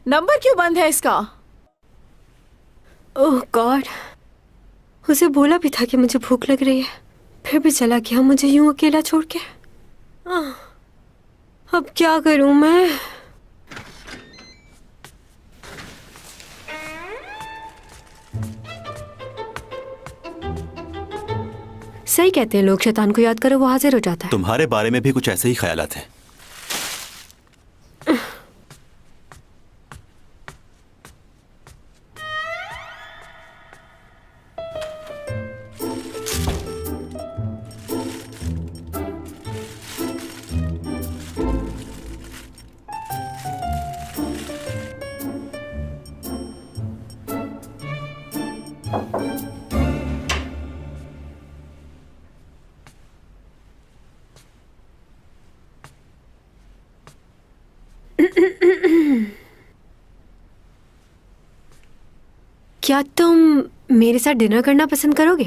नंबर क्यों बंद है इसका? ओह गॉड, उसे बोला भी था कि मुझे भूख लग रही है, फिर भी चला गया मुझे यूं अकेला छोड़ के। अब क्या करूं मैं? सही कहते हैं लोग, शैतान को याद करो वो हाजिर हो जाता है। तुम्हारे बारे में भी कुछ ऐसे ही ख्यालात हैं। क्या तुम मेरे साथ डिनर करना पसंद करोगे?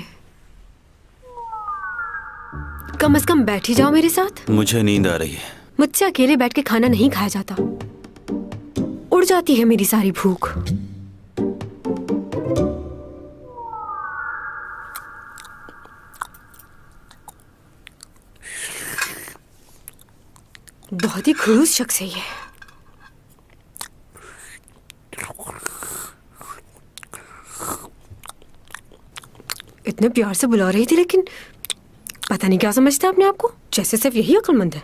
कम से कम बैठ ही जाओ मेरे साथ। मुझे नींद आ रही है। मुझसे अकेले बैठ के खाना नहीं खाया जाता, उड़ जाती है मेरी सारी भूख। बहुत ही खड़ूस शख्स है ये। इतने प्यार से बुला रही थी, लेकिन पता नहीं क्या समझता अपने आप को, जैसे सिर्फ यही अक्लमंद है।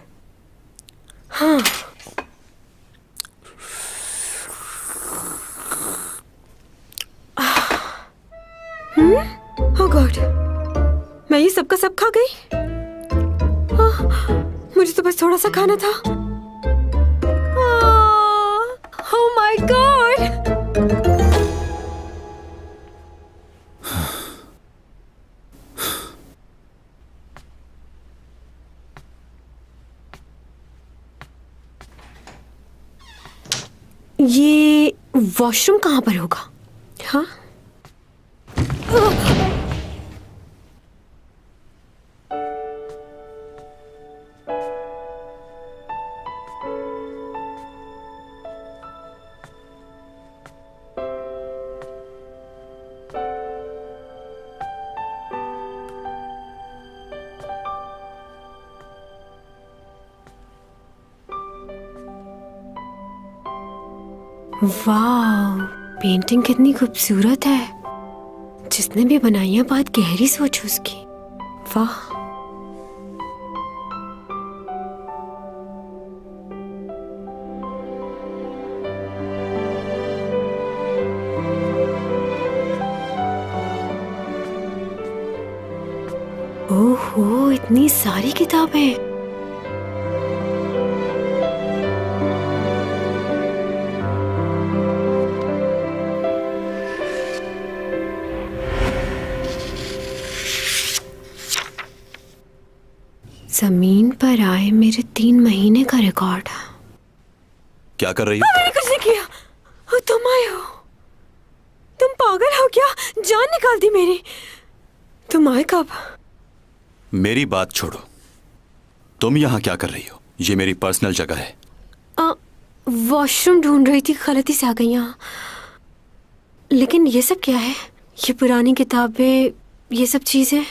हाँ, ओह गॉड, मैं ये सबका सब खा गई। मुझे तो बस थोड़ा सा खाना था। Oh my God. ये वॉशरूम कहाँ पर होगा? हाँ, वाह, पेंटिंग कितनी खूबसूरत है। जिसने भी बनाई है बहुत गहरी सोच उसकी। वाह, ओहो, इतनी सारी किताबें। जमीन पर आए मेरे 3 महीने का रिकॉर्ड। क्या कर रही हो? मैंने कुछ नहीं किया। तुम आए हो? तुम पागल हो क्या? जान निकाल दी मेरी। तुम आए कब? मेरी बात छोड़ो, तुम यहाँ क्या कर रही हो? ये मेरी पर्सनल जगह है। वॉशरूम ढूंढ रही थी, गलती से आ गई यहाँ। लेकिन ये सब क्या है? ये पुरानी किताबें, ये सब चीजें।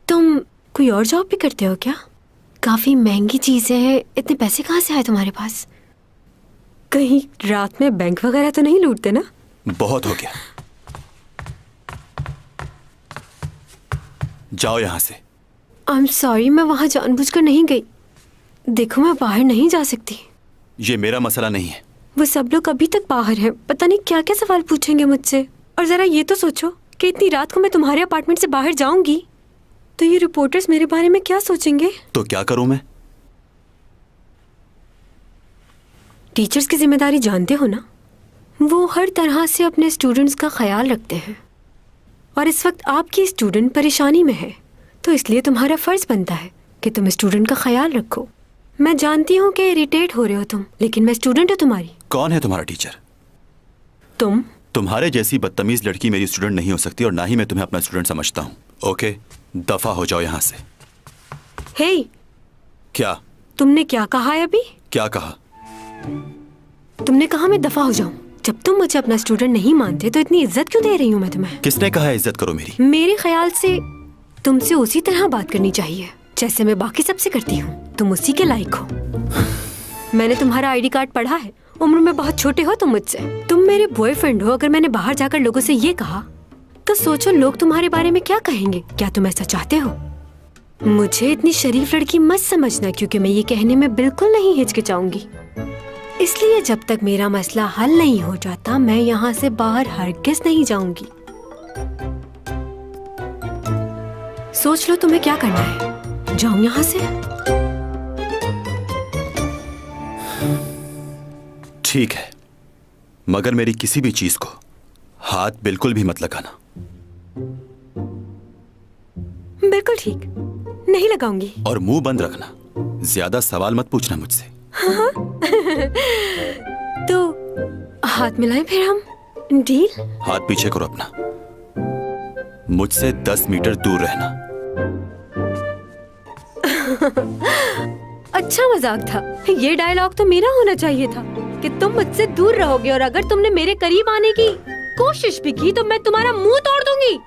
तुम कोई और जॉब भी करते हो क्या? काफी महंगी चीजें हैं, इतने पैसे कहाँ से आए तुम्हारे पास? कहीं रात में बैंक वगैरह तो नहीं लूटते ना? बहुत हो गया, जाओ यहां से। आई एम सॉरी, मैं वहां जानबूझकर नहीं गई। देखो मैं बाहर नहीं जा सकती। ये मेरा मसला नहीं है। वो सब लोग अभी तक बाहर हैं, पता नहीं क्या क्या सवाल पूछेंगे मुझसे। और जरा ये तो सोचो कि इतनी रात को मैं तुम्हारे अपार्टमेंट से बाहर जाऊंगी तो ये रिपोर्टर्स मेरे बारे में क्या सोचेंगे? तो क्या करूं मैं? टीचर्स की जिम्मेदारी जानते हो ना, वो हर तरह से अपने स्टूडेंट्स का ख्याल रखते हैं। और इस वक्त आपकी स्टूडेंट परेशानी में है, तो इसलिए तुम्हारा फर्ज बनता है कि तुम स्टूडेंट का ख्याल रखो। मैं जानती हूँ कि इरिटेट हो रहे हो तुम, लेकिन मैं स्टूडेंट हूँ तुम्हारी। कौन है तुम्हारा टीचर? तुम। तुम्हारे जैसी बदतमीज लड़की मेरी स्टूडेंट नहीं हो सकती, और ना ही मैं तुम्हें अपना स्टूडेंट समझता हूँ। ओके, दफा हो जाओ यहाँ से। हे, क्या? तुमने क्या कहा है अभी? क्या कहा? तुमने कहा मैं दफा हो जाऊं। जब तुम मुझे अपना स्टूडेंट नहीं मानते तो इतनी इज्जत क्यों दे रही हूँ मैं तुम्हें? किसने कहा इज्जत करो मेरी? मेरे ख्याल से तुमसे उसी तरह बात करनी चाहिए जैसे मैं बाकी सबसे करती हूँ। तुम उसी के लायक हो। मैंने तुम्हारा आईडी कार्ड पढ़ा है। उम्र में बहुत छोटे हो तुम मुझसे। तुम मेरे बॉयफ्रेंड हो। अगर मैंने बाहर जाकर लोगों से ये कहा तो सोचो लोग तुम्हारे बारे में क्या कहेंगे। क्या तुम ऐसा चाहते हो? मुझे इतनी शरीफ लड़की मत समझना, क्योंकि मैं ये कहने में बिल्कुल नहीं हिचकिचाऊंगी। इसलिए जब तक मेरा मसला हल नहीं हो जाता मैं यहाँ से बाहर हरगिज़ नहीं जाऊंगी। सोच लो तुम्हें क्या करना है। जाऊं यहाँ से? ठीक है, मगर मेरी किसी भी चीज को हाथ बिल्कुल भी मत लगाना। बिल्कुल ठीक, नहीं लगाऊंगी। और मुंह बंद रखना, ज्यादा सवाल मत पूछना मुझसे। हाँ। तो हाथ मिलाएं फिर हम, डील? हाथ पीछे करो अपना, मुझसे 10 मीटर दूर रहना। अच्छा मजाक था। ये डायलॉग तो मेरा होना चाहिए था कि तुम मुझसे दूर रहोगे, और अगर तुमने मेरे करीब आने की कोशिश भी की तो मैं तुम्हारा मुंह तोड़ दूंगी।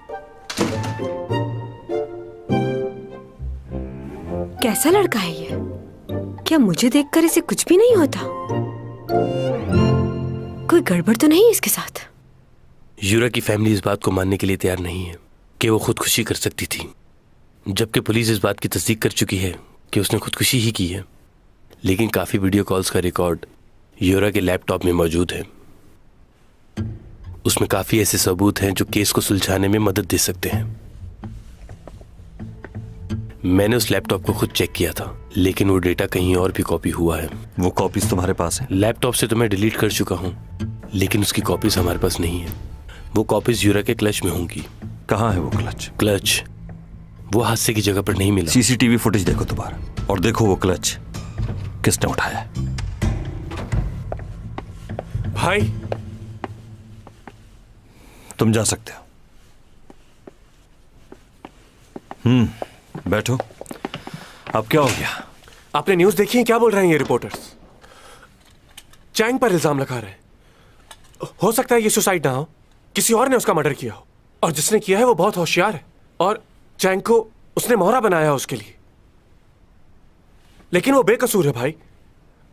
कैसा लड़का है ये? क्या मुझे देखकर इसे कुछ भी नहीं होता? कोई गड़बड़ तो नहीं इसके साथ? यूरा की फैमिली इस बात को मानने के लिए तैयार नहीं है कि वो खुदकुशी कर सकती थी, जबकि पुलिस इस बात की तस्दीक कर चुकी है कि उसने खुदकुशी ही की है। लेकिन काफ़ी वीडियो कॉल्स का रिकॉर्ड यूरा के लैपटॉप में मौजूद है। उसमें काफ़ी ऐसे सबूत हैं जो केस को सुलझाने में मदद दे सकते हैं। मैंने उस लैपटॉप को खुद चेक किया था, लेकिन वो डेटा कहीं और भी कॉपी हुआ है। वो कॉपीज तुम्हारे पास है? लैपटॉप से तो मैं डिलीट कर चुका हूँ, लेकिन उसकी कॉपीज हमारे पास नहीं है। वो कॉपीज यूरा के क्लच में होंगी। कहाँ है वो क्लच? क्लच वो हादसे की जगह पर नहीं मिला। सीसीटीवी फुटेज देखो दोबारा, और देखो वो क्लच किसने उठाया है। भाई तुम जा सकते हो। बैठो। अब क्या हो गया? आपने न्यूज़ देखी है? क्या बोल रहे हैं ये रिपोर्टर्स? चैंग पर इल्जाम लगा रहे हैं। हो सकता है ये सुसाइड ना हो, किसी और ने उसका मर्डर किया हो, और जिसने किया है वो बहुत होशियार है, और चैंग को उसने मोहरा बनाया उसके लिए। लेकिन वो बेकसूर है भाई।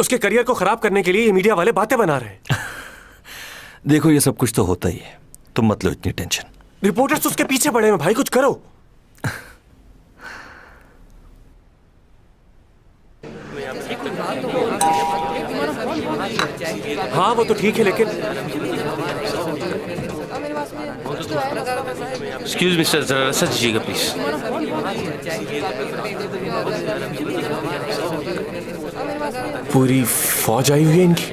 उसके करियर को खराब करने के लिए ये मीडिया वाले बातें बना रहे हैं। देखो ये सब कुछ तो होता ही है, तुम मत लो इतनी टेंशन। रिपोर्टर्स उसके पीछे पड़े हैं भाई, कुछ करो। हाँ वो तो ठीक है, लेकिन एक्सक्यूज मिस्टर, जरा सच दीजिएगा प्लीज। पूरी फौज आई हुई है इनकी।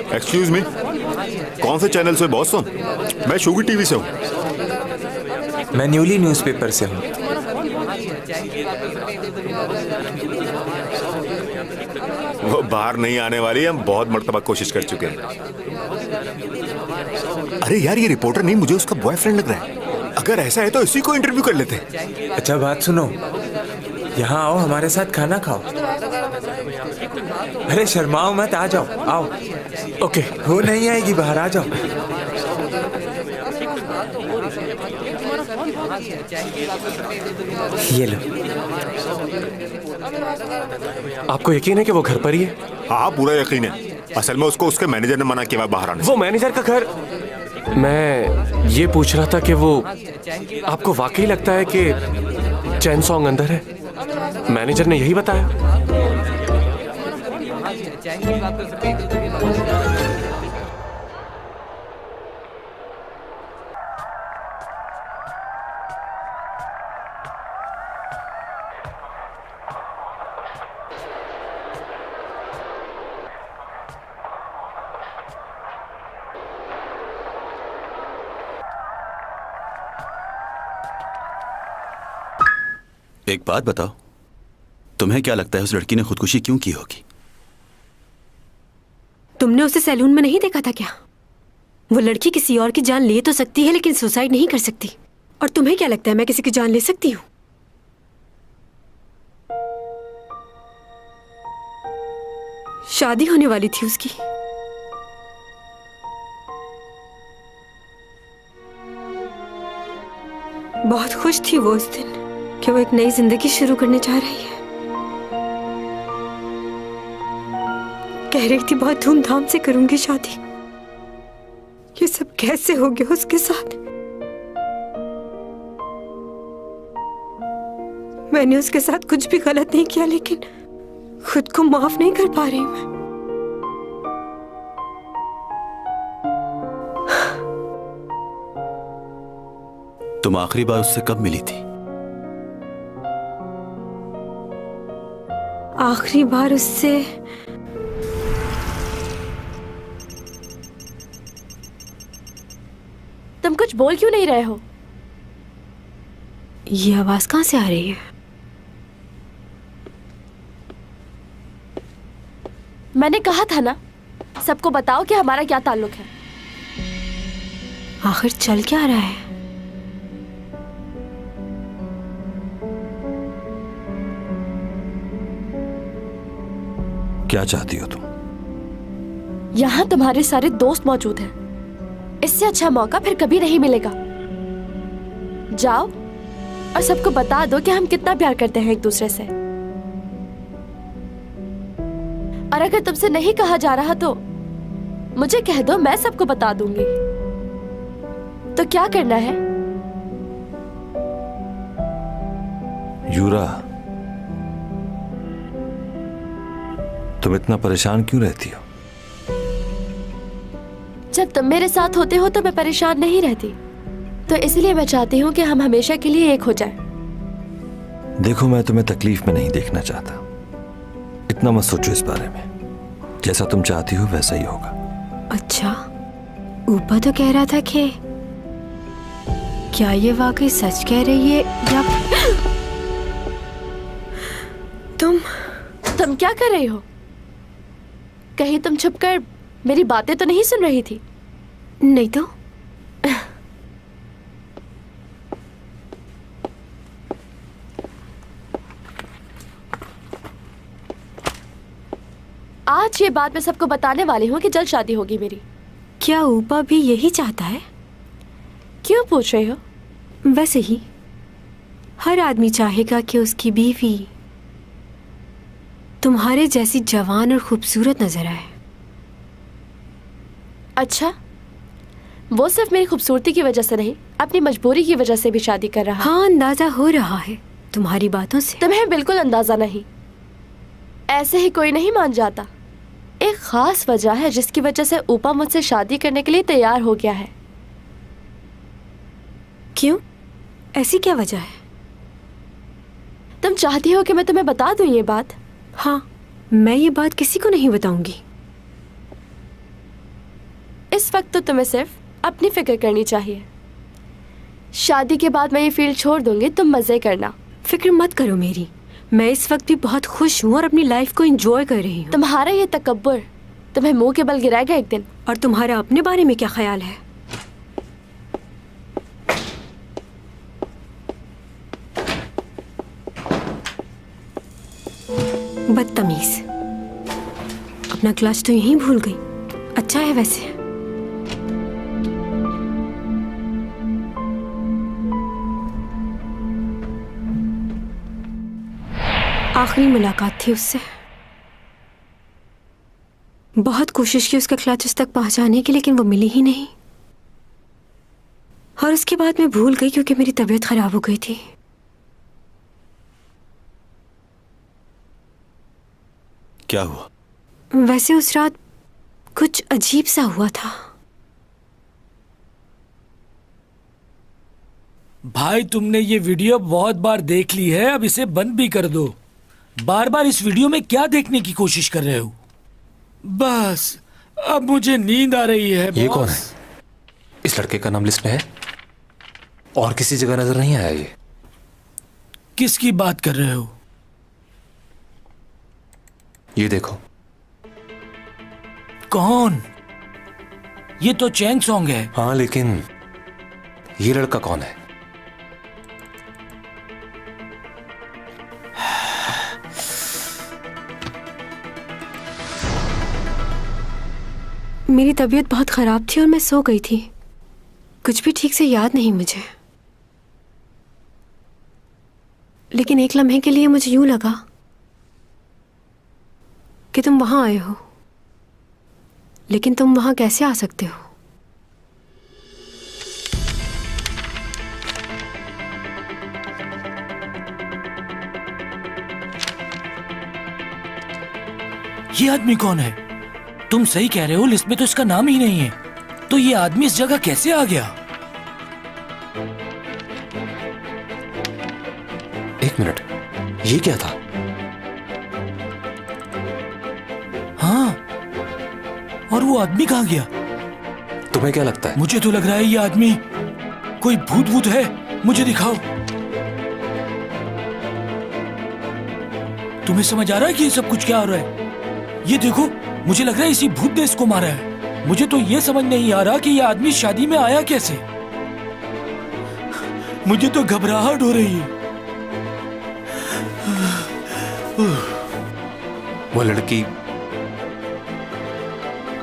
एक्सक्यूज मी, कौन से चैनल से बॉस? मैं शोगी टीवी से हूँ। मैं न्यूली न्यूज़पेपर से हूँ। वो बाहर नहीं आने वाली, हम बहुत मर्तबा कोशिश कर चुके हैं। अरे यार ये रिपोर्टर नहीं, मुझे उसका बॉयफ्रेंड लग रहा है। अगर ऐसा है तो इसी को इंटरव्यू कर लेते हैं। अच्छा बात सुनो, यहाँ आओ, हमारे साथ खाना खाओ। अरे शर्माओ मत, आ जाओ, आओ। ओके। वो नहीं आएगी, बाहर आ जाओ। ये लो। आपको यकीन है कि वो घर पर ही है? हाँ, पूरा यकीन है। असल में उसको उसके मैनेजर ने मना किया बाहर आने से। वो मैनेजर का घर? मैं ये पूछ रहा था कि वो आपको वाकई लगता है कि चैन सॉन्ग अंदर है? मैनेजर ने यही बताया। एक बात बताओ, तुम्हें क्या लगता है उस लड़की ने खुदकुशी क्यों की होगी? तुमने उसे सैलून में नहीं देखा था क्या? वो लड़की किसी और की जान ले तो सकती है लेकिन सुसाइड नहीं कर सकती। और तुम्हें क्या लगता है मैं किसी की जान ले सकती हूँ? शादी होने वाली थी उसकी। बहुत खुश थी वो उस दिन कि वो एक नई जिंदगी शुरू करने जा रही है। कह रही थी बहुत धूमधाम से करूंगी शादी। ये सब कैसे हो गया उसके साथ? मैंने उसके साथ कुछ भी गलत नहीं किया लेकिन खुद को माफ नहीं कर पा रही मैं। तुम आखिरी बार उससे कब मिली थी? आखिरी बार उससे तुम कुछ बोल क्यों नहीं रहे हो? ये आवाज कहां से आ रही है? मैंने कहा था ना, सबको बताओ कि हमारा क्या ताल्लुक है। आखिर चल क्या रहा है? क्या चाहती हो तुम? यहाँ तुम्हारे सारे दोस्त मौजूद हैं। इससे अच्छा मौका फिर कभी नहीं मिलेगा। जाओ और सबको बता दो कि हम कितना प्यार करते हैं एक दूसरे से। और अगर तुमसे नहीं कहा जा रहा तो मुझे कह दो, मैं सबको बता दूंगी। तो क्या करना है? यूरा, तुम इतना परेशान क्यों रहती हो? जब तुम मेरे साथ होते हो तो मैं परेशान नहीं रहती। तो इसलिए मैं चाहती हूँ कि हम हमेशा के लिए एक हो जाएं। देखो, मैं तुम्हें तकलीफ में नहीं देखना चाहता। इतना मत सोचो इस बारे में। जैसा तुम चाहती हो वैसा ही होगा। अच्छा, ऊपर तो कह रहा था कि क्या ये वाकई सच कह रही है या तुम क्या कर रही हो? कहीं तुम छुपकर मेरी बातें तो नहीं सुन रही थी? नहीं तो। आज ये बात मैं सबको बताने वाली हूँ कि जल्द शादी होगी मेरी। क्या ऊपा भी यही चाहता है? क्यों पूछ रही हो? वैसे ही हर आदमी चाहेगा कि उसकी बीवी तुम्हारे जैसी जवान और खूबसूरत नजर आए। अच्छा, वो सिर्फ मेरी खूबसूरती की वजह से नहीं, अपनी मजबूरी की वजह से भी शादी कर रहा है। हाँ, अंदाजा हो रहा है तुम्हारी बातों से। तुम्हें बिल्कुल अंदाजा नहीं। ऐसे ही कोई नहीं मान जाता। एक खास वजह है जिसकी वजह से ऊपा मुझसे शादी करने के लिए तैयार हो गया है। क्यों? ऐसी क्या वजह है? तुम चाहती हो कि मैं तुम्हें बता दूं ये बात? हाँ, मैं ये बात किसी को नहीं बताऊंगी। इस वक्त तो तुम्हें सिर्फ अपनी फिक्र करनी चाहिए। शादी के बाद मैं ये फील्ड छोड़ दूंगी, तुम मजे करना। फिक्र मत करो मेरी, मैं इस वक्त भी बहुत खुश हूँ और अपनी लाइफ को एंजॉय कर रही हूँ। तुम्हारा ये तकब्बुर तुम्हें मुंह के बल गिराएगा एक दिन। और तुम्हारा अपने बारे में क्या ख्याल है? बदतमीज। अपना क्लच तो यहीं भूल गई। अच्छा है वैसे। आखिरी मुलाकात थी उससे। बहुत कोशिश की उसका क्लच उस तक पहुंचाने की, लेकिन वो मिली ही नहीं। और उसके बाद मैं भूल गई क्योंकि मेरी तबीयत खराब हो गई थी। क्या हुआ? वैसे उस रात कुछ अजीब सा हुआ था। भाई तुमने ये वीडियो बहुत बार देख ली है, अब इसे बंद भी कर दो। बार बार इस वीडियो में क्या देखने की कोशिश कर रहे हो? बस अब मुझे नींद आ रही है। ये कौन है? इस लड़के का नाम लिस्ट में है और किसी जगह नजर नहीं आया ये। किसकी बात कर रहे हो? ये देखो। कौन? ये तो चैंग सॉन्ग है। हाँ, लेकिन ये लड़का कौन है? मेरी तबीयत बहुत खराब थी और मैं सो गई थी। कुछ भी ठीक से याद नहीं मुझे, लेकिन एक लम्हे के लिए मुझे यूं लगा कि तुम वहां आए हो। लेकिन तुम वहां कैसे आ सकते हो? ये आदमी कौन है? तुम सही कह रहे हो, लिस्ट में तो इसका नाम ही नहीं है। तो ये आदमी इस जगह कैसे आ गया? एक मिनट, ये क्या था? हाँ, और वो आदमी कहाँ गया? तुम्हें क्या लगता है? मुझे तो लग रहा है ये आदमी कोई भूत है। मुझे दिखाओ। तुम्हें समझ आ रहा है कि ये सब कुछ क्या हो रहा है? ये देखो, मुझे लग रहा है इसी भूत ने इसको मारा है। मुझे तो ये समझ नहीं आ रहा कि ये आदमी शादी में आया कैसे। मुझे तो घबराहट हो रही है। वो लड़की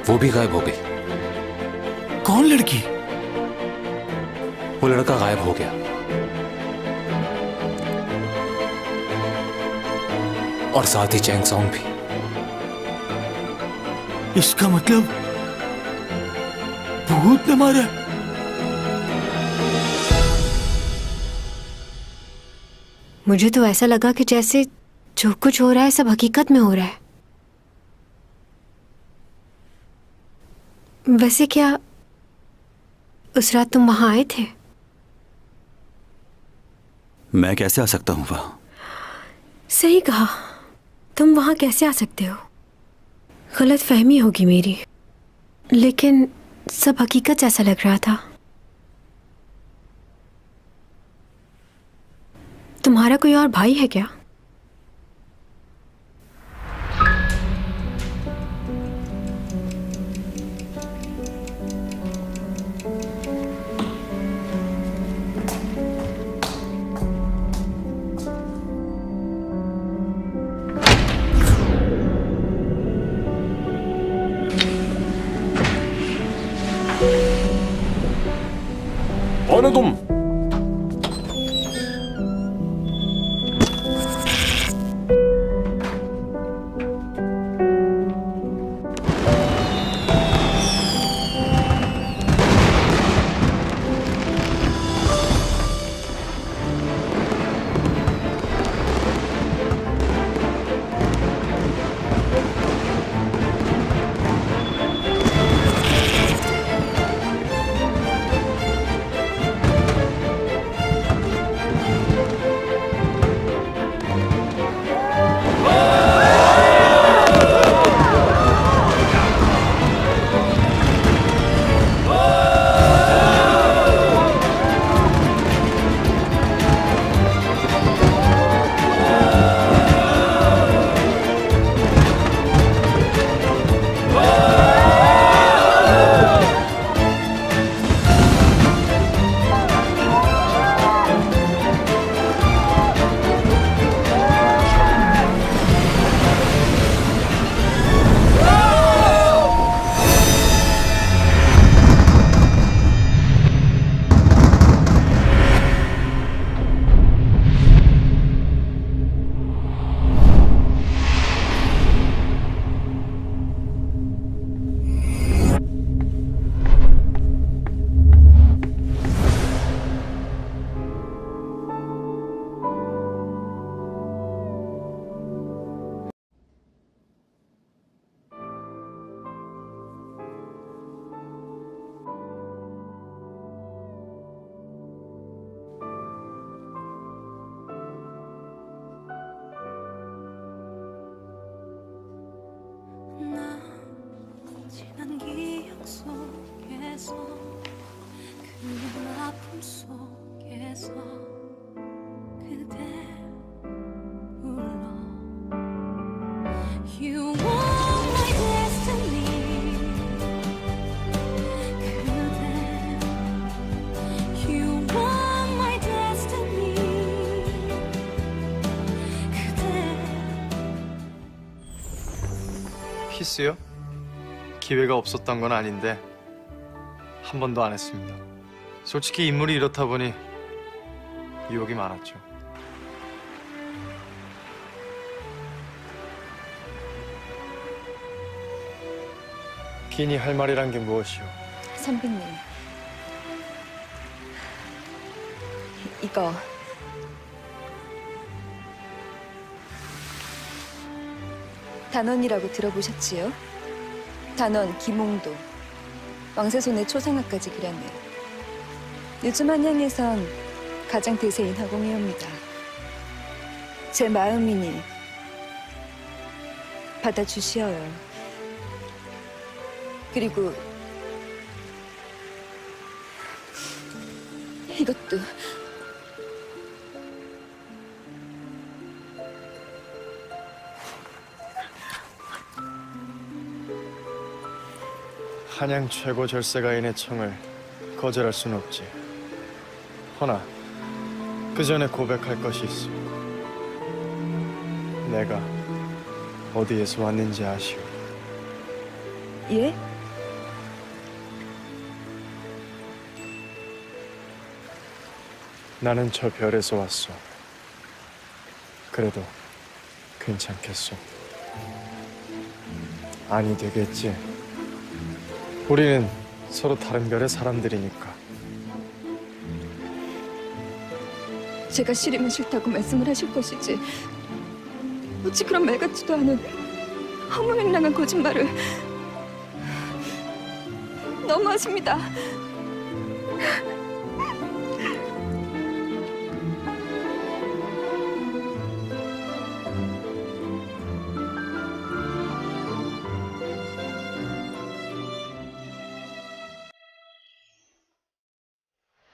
वो भी गायब हो गई। कौन लड़की? वो लड़का गायब हो गया और साथ ही चैंग सॉन्ग भी। इसका मतलब भूत ने मारा। मुझे तो ऐसा लगा कि जैसे जो कुछ हो रहा है सब हकीकत में हो रहा है। वैसे क्या उस रात तुम वहां आए थे? मैं कैसे आ सकता हूं वहां? सही कहा, तुम वहां कैसे आ सकते हो? गलत फहमी होगी मेरी, लेकिन सब हकीकत जैसा लग रहा था। तुम्हारा कोई और भाई है क्या? कौन हो तुम? 지난 기억 속에서 그냥 아픔 속에서 그대 불러 You are my destiny 그대 You are my destiny 키스요? 기회가 없었던 건 아닌데 한 번도 안 했습니다. 솔직히 인물이 이렇다 보니 유혹이 많았죠. 기니 할 말이란 게 무엇이오? 선배님, 이거 단원이라고 들어보셨지요? 단원 김홍도, 왕세손의 초상화까지 그렸네요. 요즘 한양에선 가장 대세인 화공예입니다. 제 마음이니 받아주시어요. 그리고 이것도 한양 최고 절세가인의 청을 거절할 순 없지. 허나 그 전에 고백할 것이 있어. 내가 어디에서 왔는지 아시오? 예? 나는 저 별에서 왔어. 그래도 괜찮겠소? 아니 되겠지. 우리는 서로 다른 별의 사람들이니까. 제가 싫으면 싫다고 말씀을 하실 것이지 어찌 그런 말 같지도 않은 허무맹랑한 거짓말을. 너무하십니다.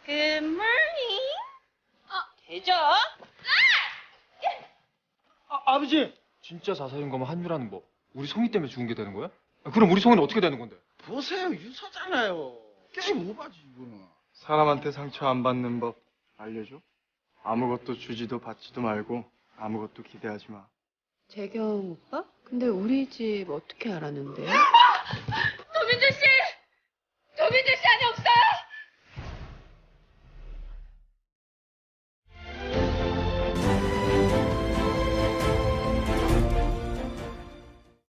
Good morning. 대죠? 아버지! 진짜 자살인 거면 한유라는 뭐 우리 송이 때문에 죽은 게 되는 거야? 그럼 우리 송이는 어떻게 되는 건데? 보세요, 유서잖아요. 게임 오바지, 이거는. 사람한테 상처 안 받는 법 알려줘? 아무것도 주지도 받지도 말고 아무것도 기대하지 마. 재경 오빠? 근데 우리 집 어떻게 알았는데요?